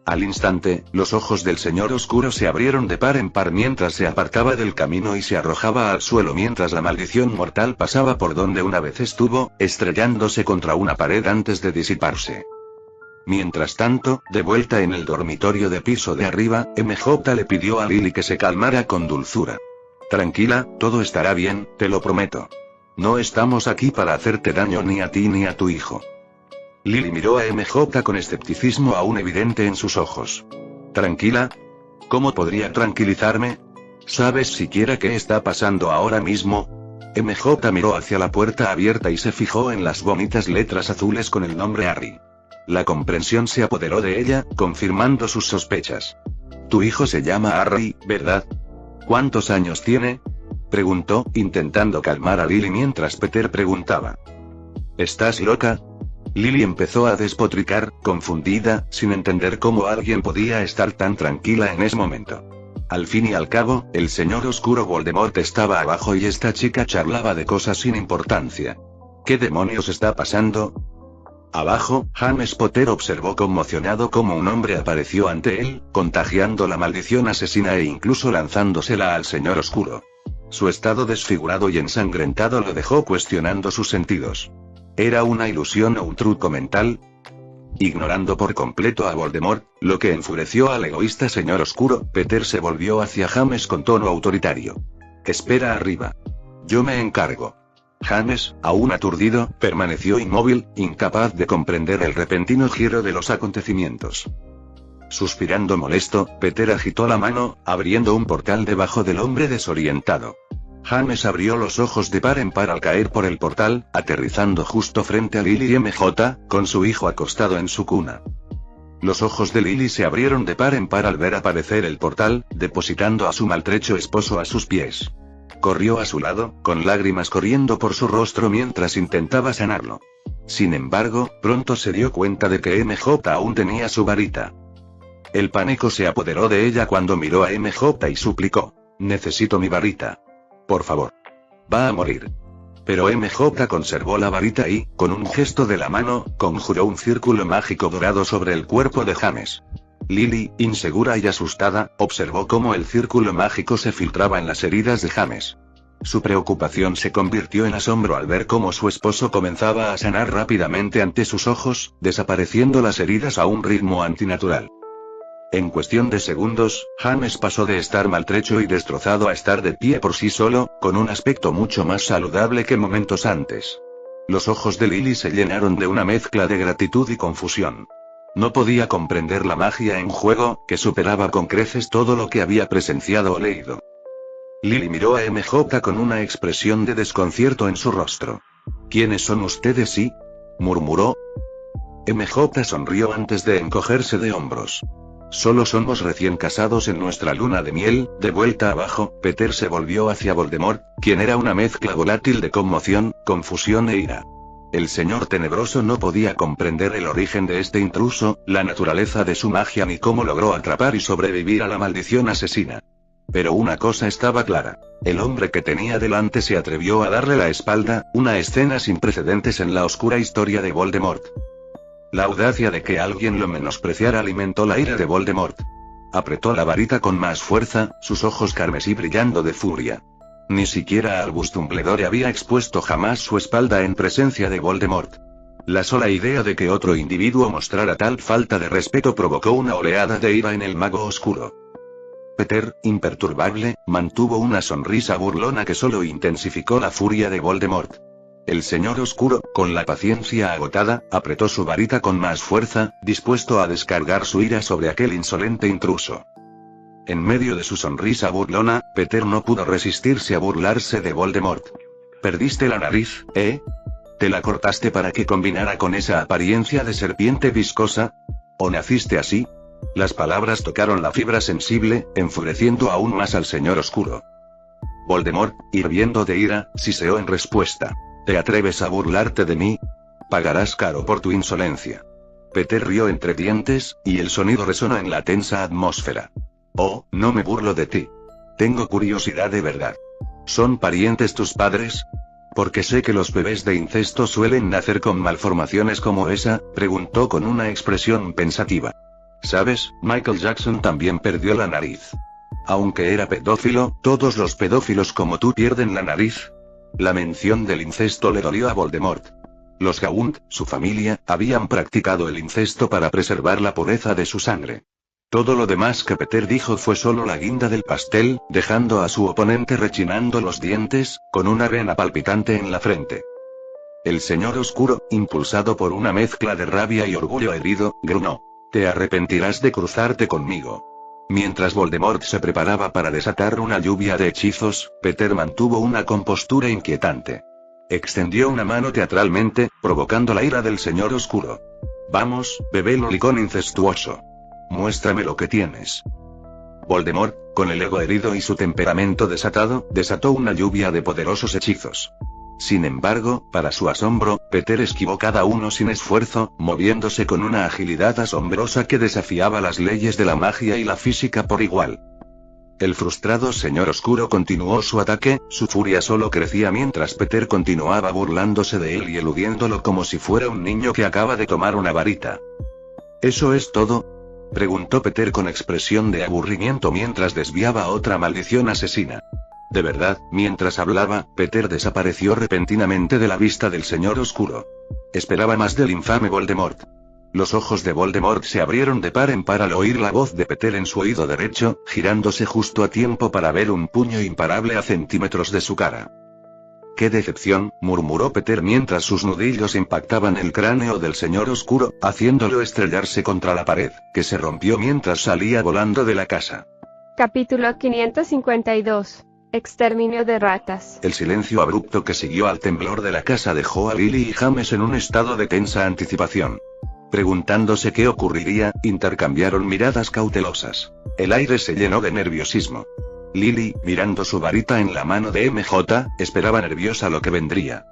Al instante, los ojos del Señor Oscuro se abrieron de par en par mientras se apartaba del camino y se arrojaba al suelo mientras la maldición mortal pasaba por donde una vez estuvo, estrellándose contra una pared antes de disiparse. Mientras tanto, de vuelta en el dormitorio de piso de arriba, MJ le pidió a Lily que se calmara con dulzura. «Tranquila, todo estará bien, te lo prometo. No estamos aquí para hacerte daño ni a ti ni a tu hijo». Lily miró a MJ con escepticismo aún evidente en sus ojos. «¿Tranquila? ¿Cómo podría tranquilizarme? ¿Sabes siquiera qué está pasando ahora mismo?» MJ miró hacia la puerta abierta y se fijó en las bonitas letras azules con el nombre Harry. La comprensión se apoderó de ella, confirmando sus sospechas. «Tu hijo se llama Harry, ¿verdad? ¿Cuántos años tiene?», preguntó, intentando calmar a Lily mientras Peter preguntaba. «¿Estás loca?». Lily empezó a despotricar, confundida, sin entender cómo alguien podía estar tan tranquila en ese momento. Al fin y al cabo, el Señor Oscuro Voldemort estaba abajo y esta chica charlaba de cosas sin importancia. ¿Qué demonios está pasando? Abajo, James Potter observó conmocionado cómo un hombre apareció ante él, contagiando la maldición asesina e incluso lanzándosela al Señor Oscuro. Su estado desfigurado y ensangrentado lo dejó cuestionando sus sentidos. ¿Era una ilusión o un truco mental? Ignorando por completo a Voldemort, lo que enfureció al egoísta Señor Oscuro, Peter se volvió hacia James con tono autoritario. «Espera arriba. Yo me encargo». James, aún aturdido, permaneció inmóvil, incapaz de comprender el repentino giro de los acontecimientos. Suspirando molesto, Peter agitó la mano, abriendo un portal debajo del hombre desorientado. James abrió los ojos de par en par al caer por el portal, aterrizando justo frente a Lily y MJ, con su hijo acostado en su cuna. Los ojos de Lily se abrieron de par en par al ver aparecer el portal, depositando a su maltrecho esposo a sus pies. Corrió a su lado, con lágrimas corriendo por su rostro mientras intentaba sanarlo. Sin embargo, pronto se dio cuenta de que MJ aún tenía su varita. El pánico se apoderó de ella cuando miró a MJ y suplicó: «Necesito mi varita. Por favor. Va a morir». Pero MJ conservó la varita y, con un gesto de la mano, conjuró un círculo mágico dorado sobre el cuerpo de James. Lily, insegura y asustada, observó cómo el círculo mágico se filtraba en las heridas de James. Su preocupación se convirtió en asombro al ver cómo su esposo comenzaba a sanar rápidamente ante sus ojos, desapareciendo las heridas a un ritmo antinatural. En cuestión de segundos, James pasó de estar maltrecho y destrozado a estar de pie por sí solo, con un aspecto mucho más saludable que momentos antes. Los ojos de Lily se llenaron de una mezcla de gratitud y confusión. No podía comprender la magia en juego, que superaba con creces todo lo que había presenciado o leído. Lily miró a MJ con una expresión de desconcierto en su rostro. «¿Quiénes son ustedes?» «Sí», murmuró. MJ sonrió antes de encogerse de hombros. «Solo somos recién casados en nuestra luna de miel». De vuelta abajo, Peter se volvió hacia Voldemort, quien era una mezcla volátil de conmoción, confusión e ira. El señor tenebroso no podía comprender el origen de este intruso, la naturaleza de su magia ni cómo logró atrapar y sobrevivir a la maldición asesina. Pero una cosa estaba clara. El hombre que tenía delante se atrevió a darle la espalda, una escena sin precedentes en la oscura historia de Voldemort. La audacia de que alguien lo menospreciara alimentó la ira de Voldemort. Apretó la varita con más fuerza, sus ojos carmesí brillando de furia. Ni siquiera Albus Dumbledore había expuesto jamás su espalda en presencia de Voldemort. La sola idea de que otro individuo mostrara tal falta de respeto provocó una oleada de ira en el mago oscuro. Peter, imperturbable, mantuvo una sonrisa burlona que solo intensificó la furia de Voldemort. El señor oscuro, con la paciencia agotada, apretó su varita con más fuerza, dispuesto a descargar su ira sobre aquel insolente intruso. En medio de su sonrisa burlona, Peter no pudo resistirse a burlarse de Voldemort. ¿Perdiste la nariz, eh? ¿Te la cortaste para que combinara con esa apariencia de serpiente viscosa? ¿O naciste así? Las palabras tocaron la fibra sensible, enfureciendo aún más al señor oscuro. Voldemort, hirviendo de ira, siseó en respuesta. ¿Te atreves a burlarte de mí? Pagarás caro por tu insolencia. Peter rió entre dientes, y el sonido resonó en la tensa atmósfera. Oh, no me burlo de ti. Tengo curiosidad de verdad. ¿Son parientes tus padres? Porque sé que los bebés de incesto suelen nacer con malformaciones como esa, preguntó con una expresión pensativa. ¿Sabes? Michael Jackson también perdió la nariz. Aunque era pedófilo, todos los pedófilos como tú pierden la nariz. La mención del incesto le dolió a Voldemort. Los Gaunt, su familia, habían practicado el incesto para preservar la pureza de su sangre. Todo lo demás que Peter dijo fue solo la guinda del pastel, dejando a su oponente rechinando los dientes, con una vena palpitante en la frente. El señor oscuro, impulsado por una mezcla de rabia y orgullo herido, gruñó. Te arrepentirás de cruzarte conmigo. Mientras Voldemort se preparaba para desatar una lluvia de hechizos, Peter mantuvo una compostura inquietante. Extendió una mano teatralmente, provocando la ira del señor oscuro. Vamos, bebé lolicón incestuoso. Muéstrame lo que tienes. Voldemort, con el ego herido y su temperamento desatado, desató una lluvia de poderosos hechizos. Sin embargo, para su asombro, Peter esquivó cada uno sin esfuerzo, moviéndose con una agilidad asombrosa que desafiaba las leyes de la magia y la física por igual. El frustrado señor oscuro continuó su ataque, su furia solo crecía mientras Peter continuaba burlándose de él y eludiéndolo como si fuera un niño que acaba de tomar una varita. ¿Eso es todo?, preguntó Peter con expresión de aburrimiento mientras desviaba otra maldición asesina. De verdad, mientras hablaba, Peter desapareció repentinamente de la vista del señor oscuro. Esperaba más del infame Voldemort. Los ojos de Voldemort se abrieron de par en par al oír la voz de Peter en su oído derecho, girándose justo a tiempo para ver un puño imparable a centímetros de su cara. ¡Qué decepción!, murmuró Peter mientras sus nudillos impactaban el cráneo del señor oscuro, haciéndolo estrellarse contra la pared, que se rompió mientras salía volando de la casa. Capítulo 552. Exterminio de ratas. El silencio abrupto que siguió al temblor de la casa dejó a Lily y James en un estado de tensa anticipación. Preguntándose qué ocurriría, intercambiaron miradas cautelosas. El aire se llenó de nerviosismo. Lily, mirando su varita en la mano de MJ, esperaba nerviosa lo que vendría.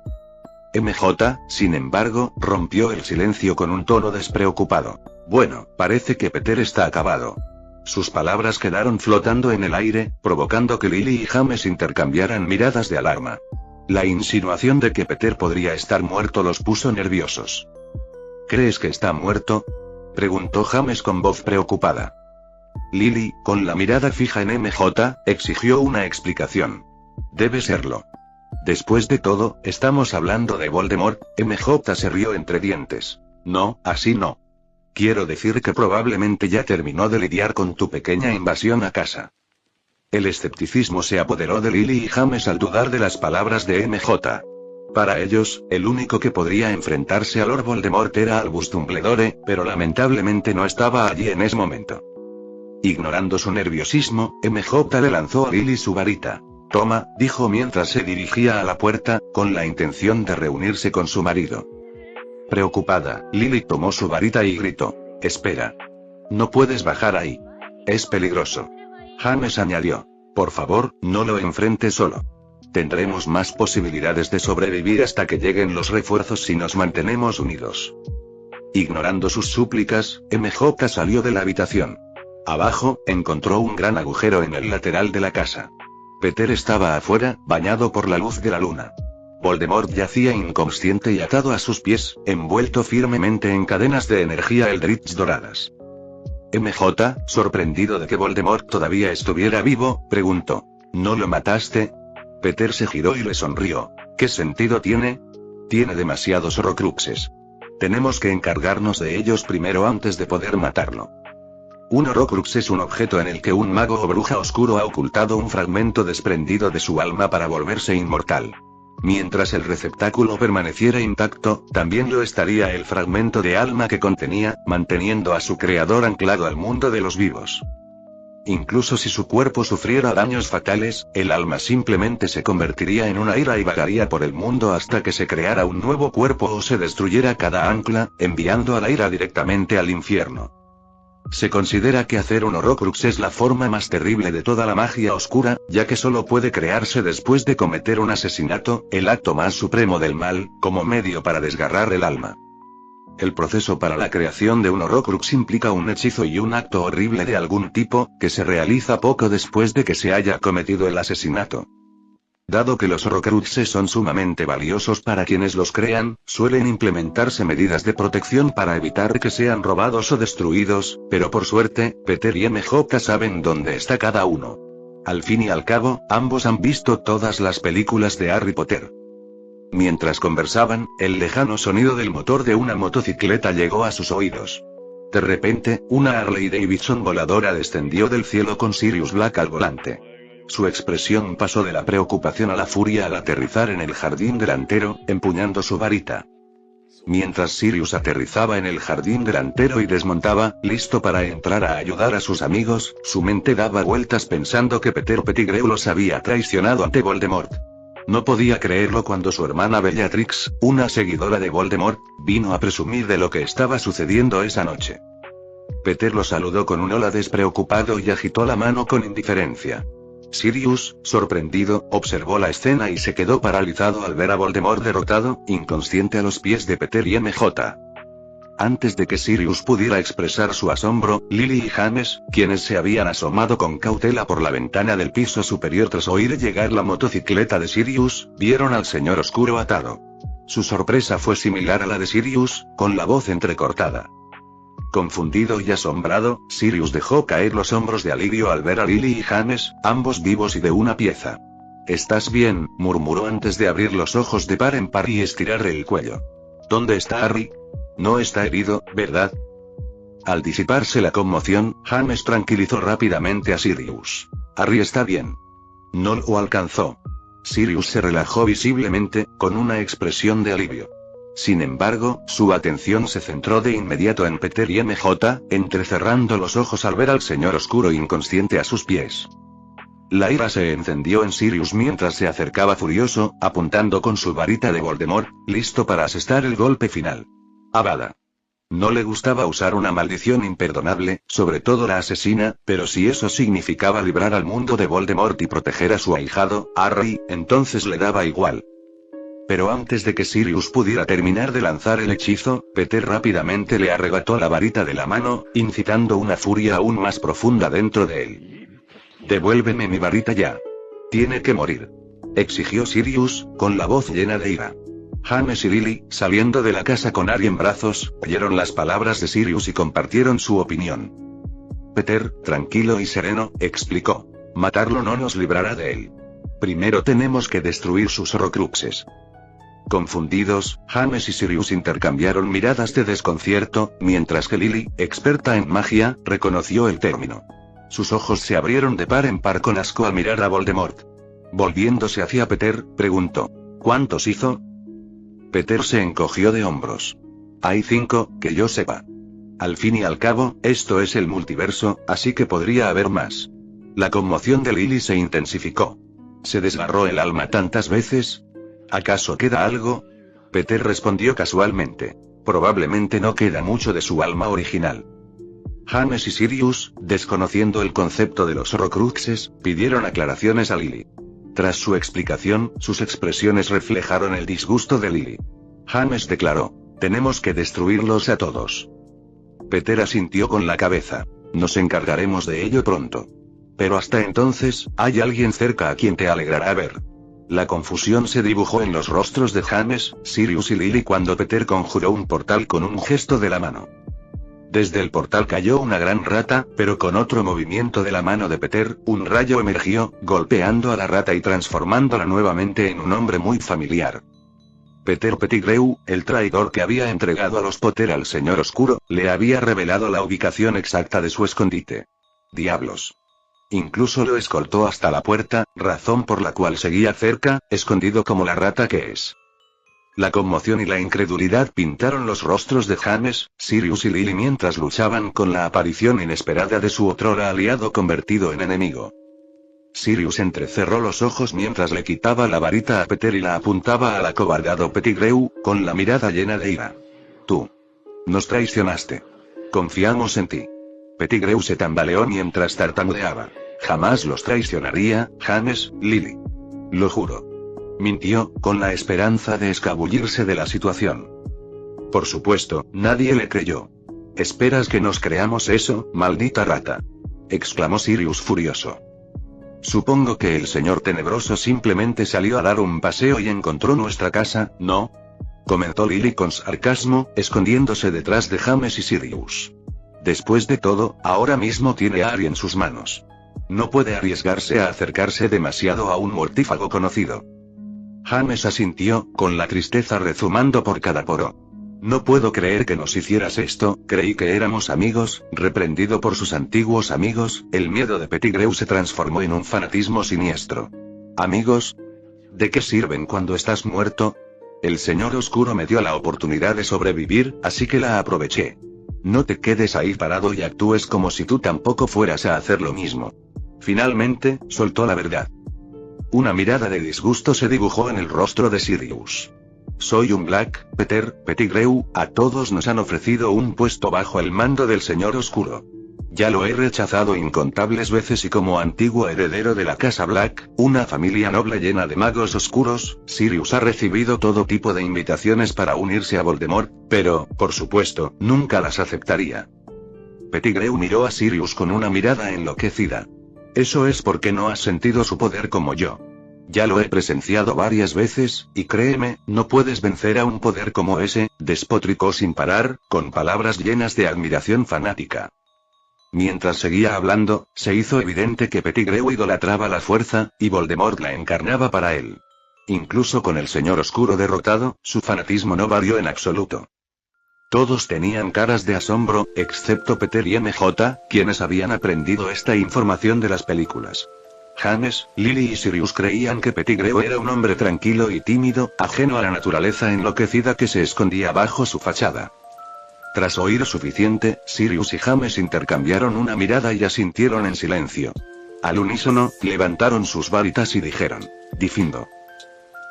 MJ, sin embargo, rompió el silencio con un tono despreocupado. Bueno, parece que Peter está acabado. Sus palabras quedaron flotando en el aire, provocando que Lily y James intercambiaran miradas de alarma. La insinuación de que Peter podría estar muerto los puso nerviosos. ¿Crees que está muerto?, preguntó James con voz preocupada. Lily, con la mirada fija en MJ, exigió una explicación. Debe serlo. Después de todo, estamos hablando de Voldemort. MJ se rió entre dientes. No, así no. Quiero decir que probablemente ya terminó de lidiar con tu pequeña invasión a casa. El escepticismo se apoderó de Lily y James al dudar de las palabras de MJ. Para ellos, el único que podría enfrentarse a Lord Voldemort era Albus Dumbledore, pero lamentablemente no estaba allí en ese momento. Ignorando su nerviosismo, MJ le lanzó a Lily su varita. Toma, dijo mientras se dirigía a la puerta, con la intención de reunirse con su marido. Preocupada, Lily tomó su varita y gritó. Espera. No puedes bajar ahí. Es peligroso. James añadió. Por favor, no lo enfrentes solo. Tendremos más posibilidades de sobrevivir hasta que lleguen los refuerzos si nos mantenemos unidos. Ignorando sus súplicas, MJ salió de la habitación. Abajo, encontró un gran agujero en el lateral de la casa. Peter estaba afuera, bañado por la luz de la luna. Voldemort yacía inconsciente y atado a sus pies, envuelto firmemente en cadenas de energía Eldritch doradas. MJ, sorprendido de que Voldemort todavía estuviera vivo, preguntó. ¿No lo mataste? Peter se giró y le sonrió. ¿Qué sentido tiene? Tiene demasiados horrocruxes. tenemos que encargarnos de ellos primero antes de poder matarlo. Un Horcrux es un objeto en el que un mago o bruja oscuro ha ocultado un fragmento desprendido de su alma para volverse inmortal. Mientras el receptáculo permaneciera intacto, también lo estaría el fragmento de alma que contenía, manteniendo a su creador anclado al mundo de los vivos. Incluso si su cuerpo sufriera daños fatales, el alma simplemente se convertiría en una ira y vagaría por el mundo hasta que se creara un nuevo cuerpo o se destruyera cada ancla, enviando a la ira directamente al infierno. Se considera que hacer un Horcrux es la forma más terrible de toda la magia oscura, ya que solo puede crearse después de cometer un asesinato, el acto más supremo del mal, como medio para desgarrar el alma. El proceso para la creación de un Horcrux implica un hechizo y un acto horrible de algún tipo, que se realiza poco después de que se haya cometido el asesinato. Dado que los Horcruxes son sumamente valiosos para quienes los crean, suelen implementarse medidas de protección para evitar que sean robados o destruidos, pero por suerte, Peter y MJ saben dónde está cada uno. Al fin y al cabo, ambos han visto todas las películas de Harry Potter. Mientras conversaban, el lejano sonido del motor de una motocicleta llegó a sus oídos. De repente, una Harley Davidson voladora descendió del cielo con Sirius Black al volante. Su expresión pasó de la preocupación a la furia al aterrizar en el jardín delantero, empuñando su varita. Mientras Sirius aterrizaba en el jardín delantero y desmontaba, listo para entrar a ayudar a sus amigos, su mente daba vueltas pensando que Peter Pettigrew los había traicionado ante Voldemort. No podía creerlo cuando su hermana Bellatrix, una seguidora de Voldemort, vino a presumir de lo que estaba sucediendo esa noche. Peter lo saludó con un hola despreocupado y agitó la mano con indiferencia. Sirius, sorprendido, observó la escena y se quedó paralizado al ver a Voldemort derrotado, inconsciente a los pies de Peter y MJ. Antes de que Sirius pudiera expresar su asombro, Lily y James, quienes se habían asomado con cautela por la ventana del piso superior tras oír llegar la motocicleta de Sirius, vieron al señor oscuro atado. Su sorpresa fue similar a la de Sirius, con la voz entrecortada. Confundido y asombrado, Sirius dejó caer los hombros de alivio al ver a Lily y James, ambos vivos y de una pieza. «¿Estás bien?», murmuró antes de abrir los ojos de par en par y estirar el cuello. «¿Dónde está Harry? No está herido, ¿verdad?». Al disiparse la conmoción, James tranquilizó rápidamente a Sirius. «Harry está bien». No lo alcanzó. Sirius se relajó visiblemente, con una expresión de alivio. Sin embargo, su atención se centró de inmediato en Peter y MJ, entrecerrando los ojos al ver al señor oscuro inconsciente a sus pies. La ira se encendió en Sirius mientras se acercaba furioso, apuntando con su varita de Voldemort, listo para asestar el golpe final. Avada. No le gustaba usar una maldición imperdonable, sobre todo la asesina, pero si eso significaba librar al mundo de Voldemort y proteger a su ahijado, Harry, entonces le daba igual. Pero antes de que Sirius pudiera terminar de lanzar el hechizo, Peter rápidamente le arrebató la varita de la mano, incitando una furia aún más profunda dentro de él. «Devuélveme mi varita ya. Tiene que morir», exigió Sirius, con la voz llena de ira. James y Lily, saliendo de la casa con Harry en brazos, oyeron las palabras de Sirius y compartieron su opinión. Peter, tranquilo y sereno, explicó. «Matarlo no nos librará de él. Primero tenemos que destruir sus Horcruxes». Confundidos, James y Sirius intercambiaron miradas de desconcierto, mientras que Lily, experta en magia, reconoció el término. Sus ojos se abrieron de par en par con asco al mirar a Voldemort. Volviéndose hacia Peter, preguntó: «¿Cuántos hizo?». Peter se encogió de hombros. «Hay 5, que yo sepa. Al fin y al cabo, esto es el multiverso, así que podría haber más». La conmoción de Lily se intensificó. ¿Se desgarró el alma tantas veces? ¿Acaso queda algo? Peter respondió casualmente. Probablemente no queda mucho de su alma original. James y Sirius, desconociendo el concepto de los Horcruxes, pidieron aclaraciones a Lily. Tras su explicación, sus expresiones reflejaron el disgusto de Lily. James declaró: «Tenemos que destruirlos a todos». Peter asintió con la cabeza. «Nos encargaremos de ello pronto. Pero hasta entonces, hay alguien cerca a quien te alegrará ver». La confusión se dibujó en los rostros de James, Sirius y Lily cuando Peter conjuró un portal con un gesto de la mano. Desde el portal cayó una gran rata, pero con otro movimiento de la mano de Peter, un rayo emergió, golpeando a la rata y transformándola nuevamente en un hombre muy familiar. Peter Pettigrew, el traidor que había entregado a los Potter al Señor Oscuro, le había revelado la ubicación exacta de su escondite. ¡Diablos! Incluso lo escoltó hasta la puerta, razón por la cual seguía cerca, escondido como la rata que es. La conmoción y la incredulidad pintaron los rostros de James, Sirius y Lily mientras luchaban con la aparición inesperada de su otrora aliado convertido en enemigo. Sirius entrecerró los ojos mientras le quitaba la varita a Peter y la apuntaba al acobardado Pettigrew, con la mirada llena de ira. Tú. Nos traicionaste. Confiamos en ti. Pettigrew se tambaleó mientras tartamudeaba. Jamás los traicionaría, James, Lily. Lo juro. Mintió, con la esperanza de escabullirse de la situación. Por supuesto, nadie le creyó. ¿Esperas que nos creamos eso, maldita rata?, exclamó Sirius furioso. Supongo que el señor Tenebroso simplemente salió a dar un paseo y encontró nuestra casa, ¿no?, comentó Lily con sarcasmo, escondiéndose detrás de James y Sirius. Después de todo, ahora mismo tiene a Harry en sus manos. No puede arriesgarse a acercarse demasiado a un mortífago conocido. James asintió, con la tristeza rezumando por cada poro. No puedo creer que nos hicieras esto, creí que éramos amigos. Reprendido por sus antiguos amigos, el miedo de Pettigrew se transformó en un fanatismo siniestro. ¿Amigos? ¿De qué sirven cuando estás muerto? El Señor Oscuro me dio la oportunidad de sobrevivir, así que la aproveché. No te quedes ahí parado y actúes como si tú tampoco fueras a hacer lo mismo. Finalmente, soltó la verdad. Una mirada de disgusto se dibujó en el rostro de Sirius. Soy un Black, Peter Pettigrew, a todos nos han ofrecido un puesto bajo el mando del Señor Oscuro. Ya lo he rechazado incontables veces y como antiguo heredero de la Casa Black, una familia noble llena de magos oscuros, Sirius ha recibido todo tipo de invitaciones para unirse a Voldemort, pero, por supuesto, nunca las aceptaría. Pettigrew miró a Sirius con una mirada enloquecida. Eso es porque no has sentido su poder como yo. Ya lo he presenciado varias veces, y créeme, no puedes vencer a un poder como ese, despotricó sin parar, con palabras llenas de admiración fanática. Mientras seguía hablando, se hizo evidente que Pettigrew idolatraba la fuerza, y Voldemort la encarnaba para él. Incluso con el Señor Oscuro derrotado, su fanatismo no varió en absoluto. Todos tenían caras de asombro, excepto Peter y MJ, quienes habían aprendido esta información de las películas. James, Lily y Sirius creían que Pettigrew era un hombre tranquilo y tímido, ajeno a la naturaleza enloquecida que se escondía bajo su fachada. Tras oír suficiente, Sirius y James intercambiaron una mirada y asintieron en silencio. Al unísono, levantaron sus varitas y dijeron: Difindo.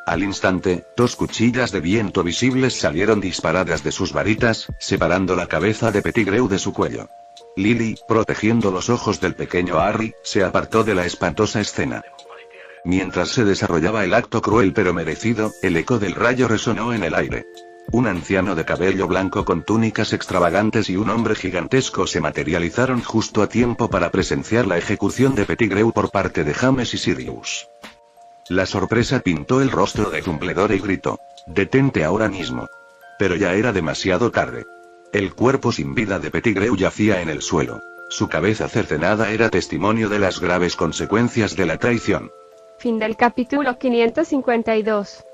Al instante, 2 cuchillas de viento visibles salieron disparadas de sus varitas, separando la cabeza de Pettigrew de su cuello. Lily, protegiendo los ojos del pequeño Harry, se apartó de la espantosa escena. Mientras se desarrollaba el acto cruel pero merecido, el eco del rayo resonó en el aire. Un anciano de cabello blanco con túnicas extravagantes y un hombre gigantesco se materializaron justo a tiempo para presenciar la ejecución de Pettigrew por parte de James y Sirius. La sorpresa pintó el rostro de Dumbledore y gritó: «¡Detente ahora mismo!». Pero ya era demasiado tarde. El cuerpo sin vida de Pettigrew yacía en el suelo. Su cabeza cercenada era testimonio de las graves consecuencias de la traición. Fin del capítulo 552.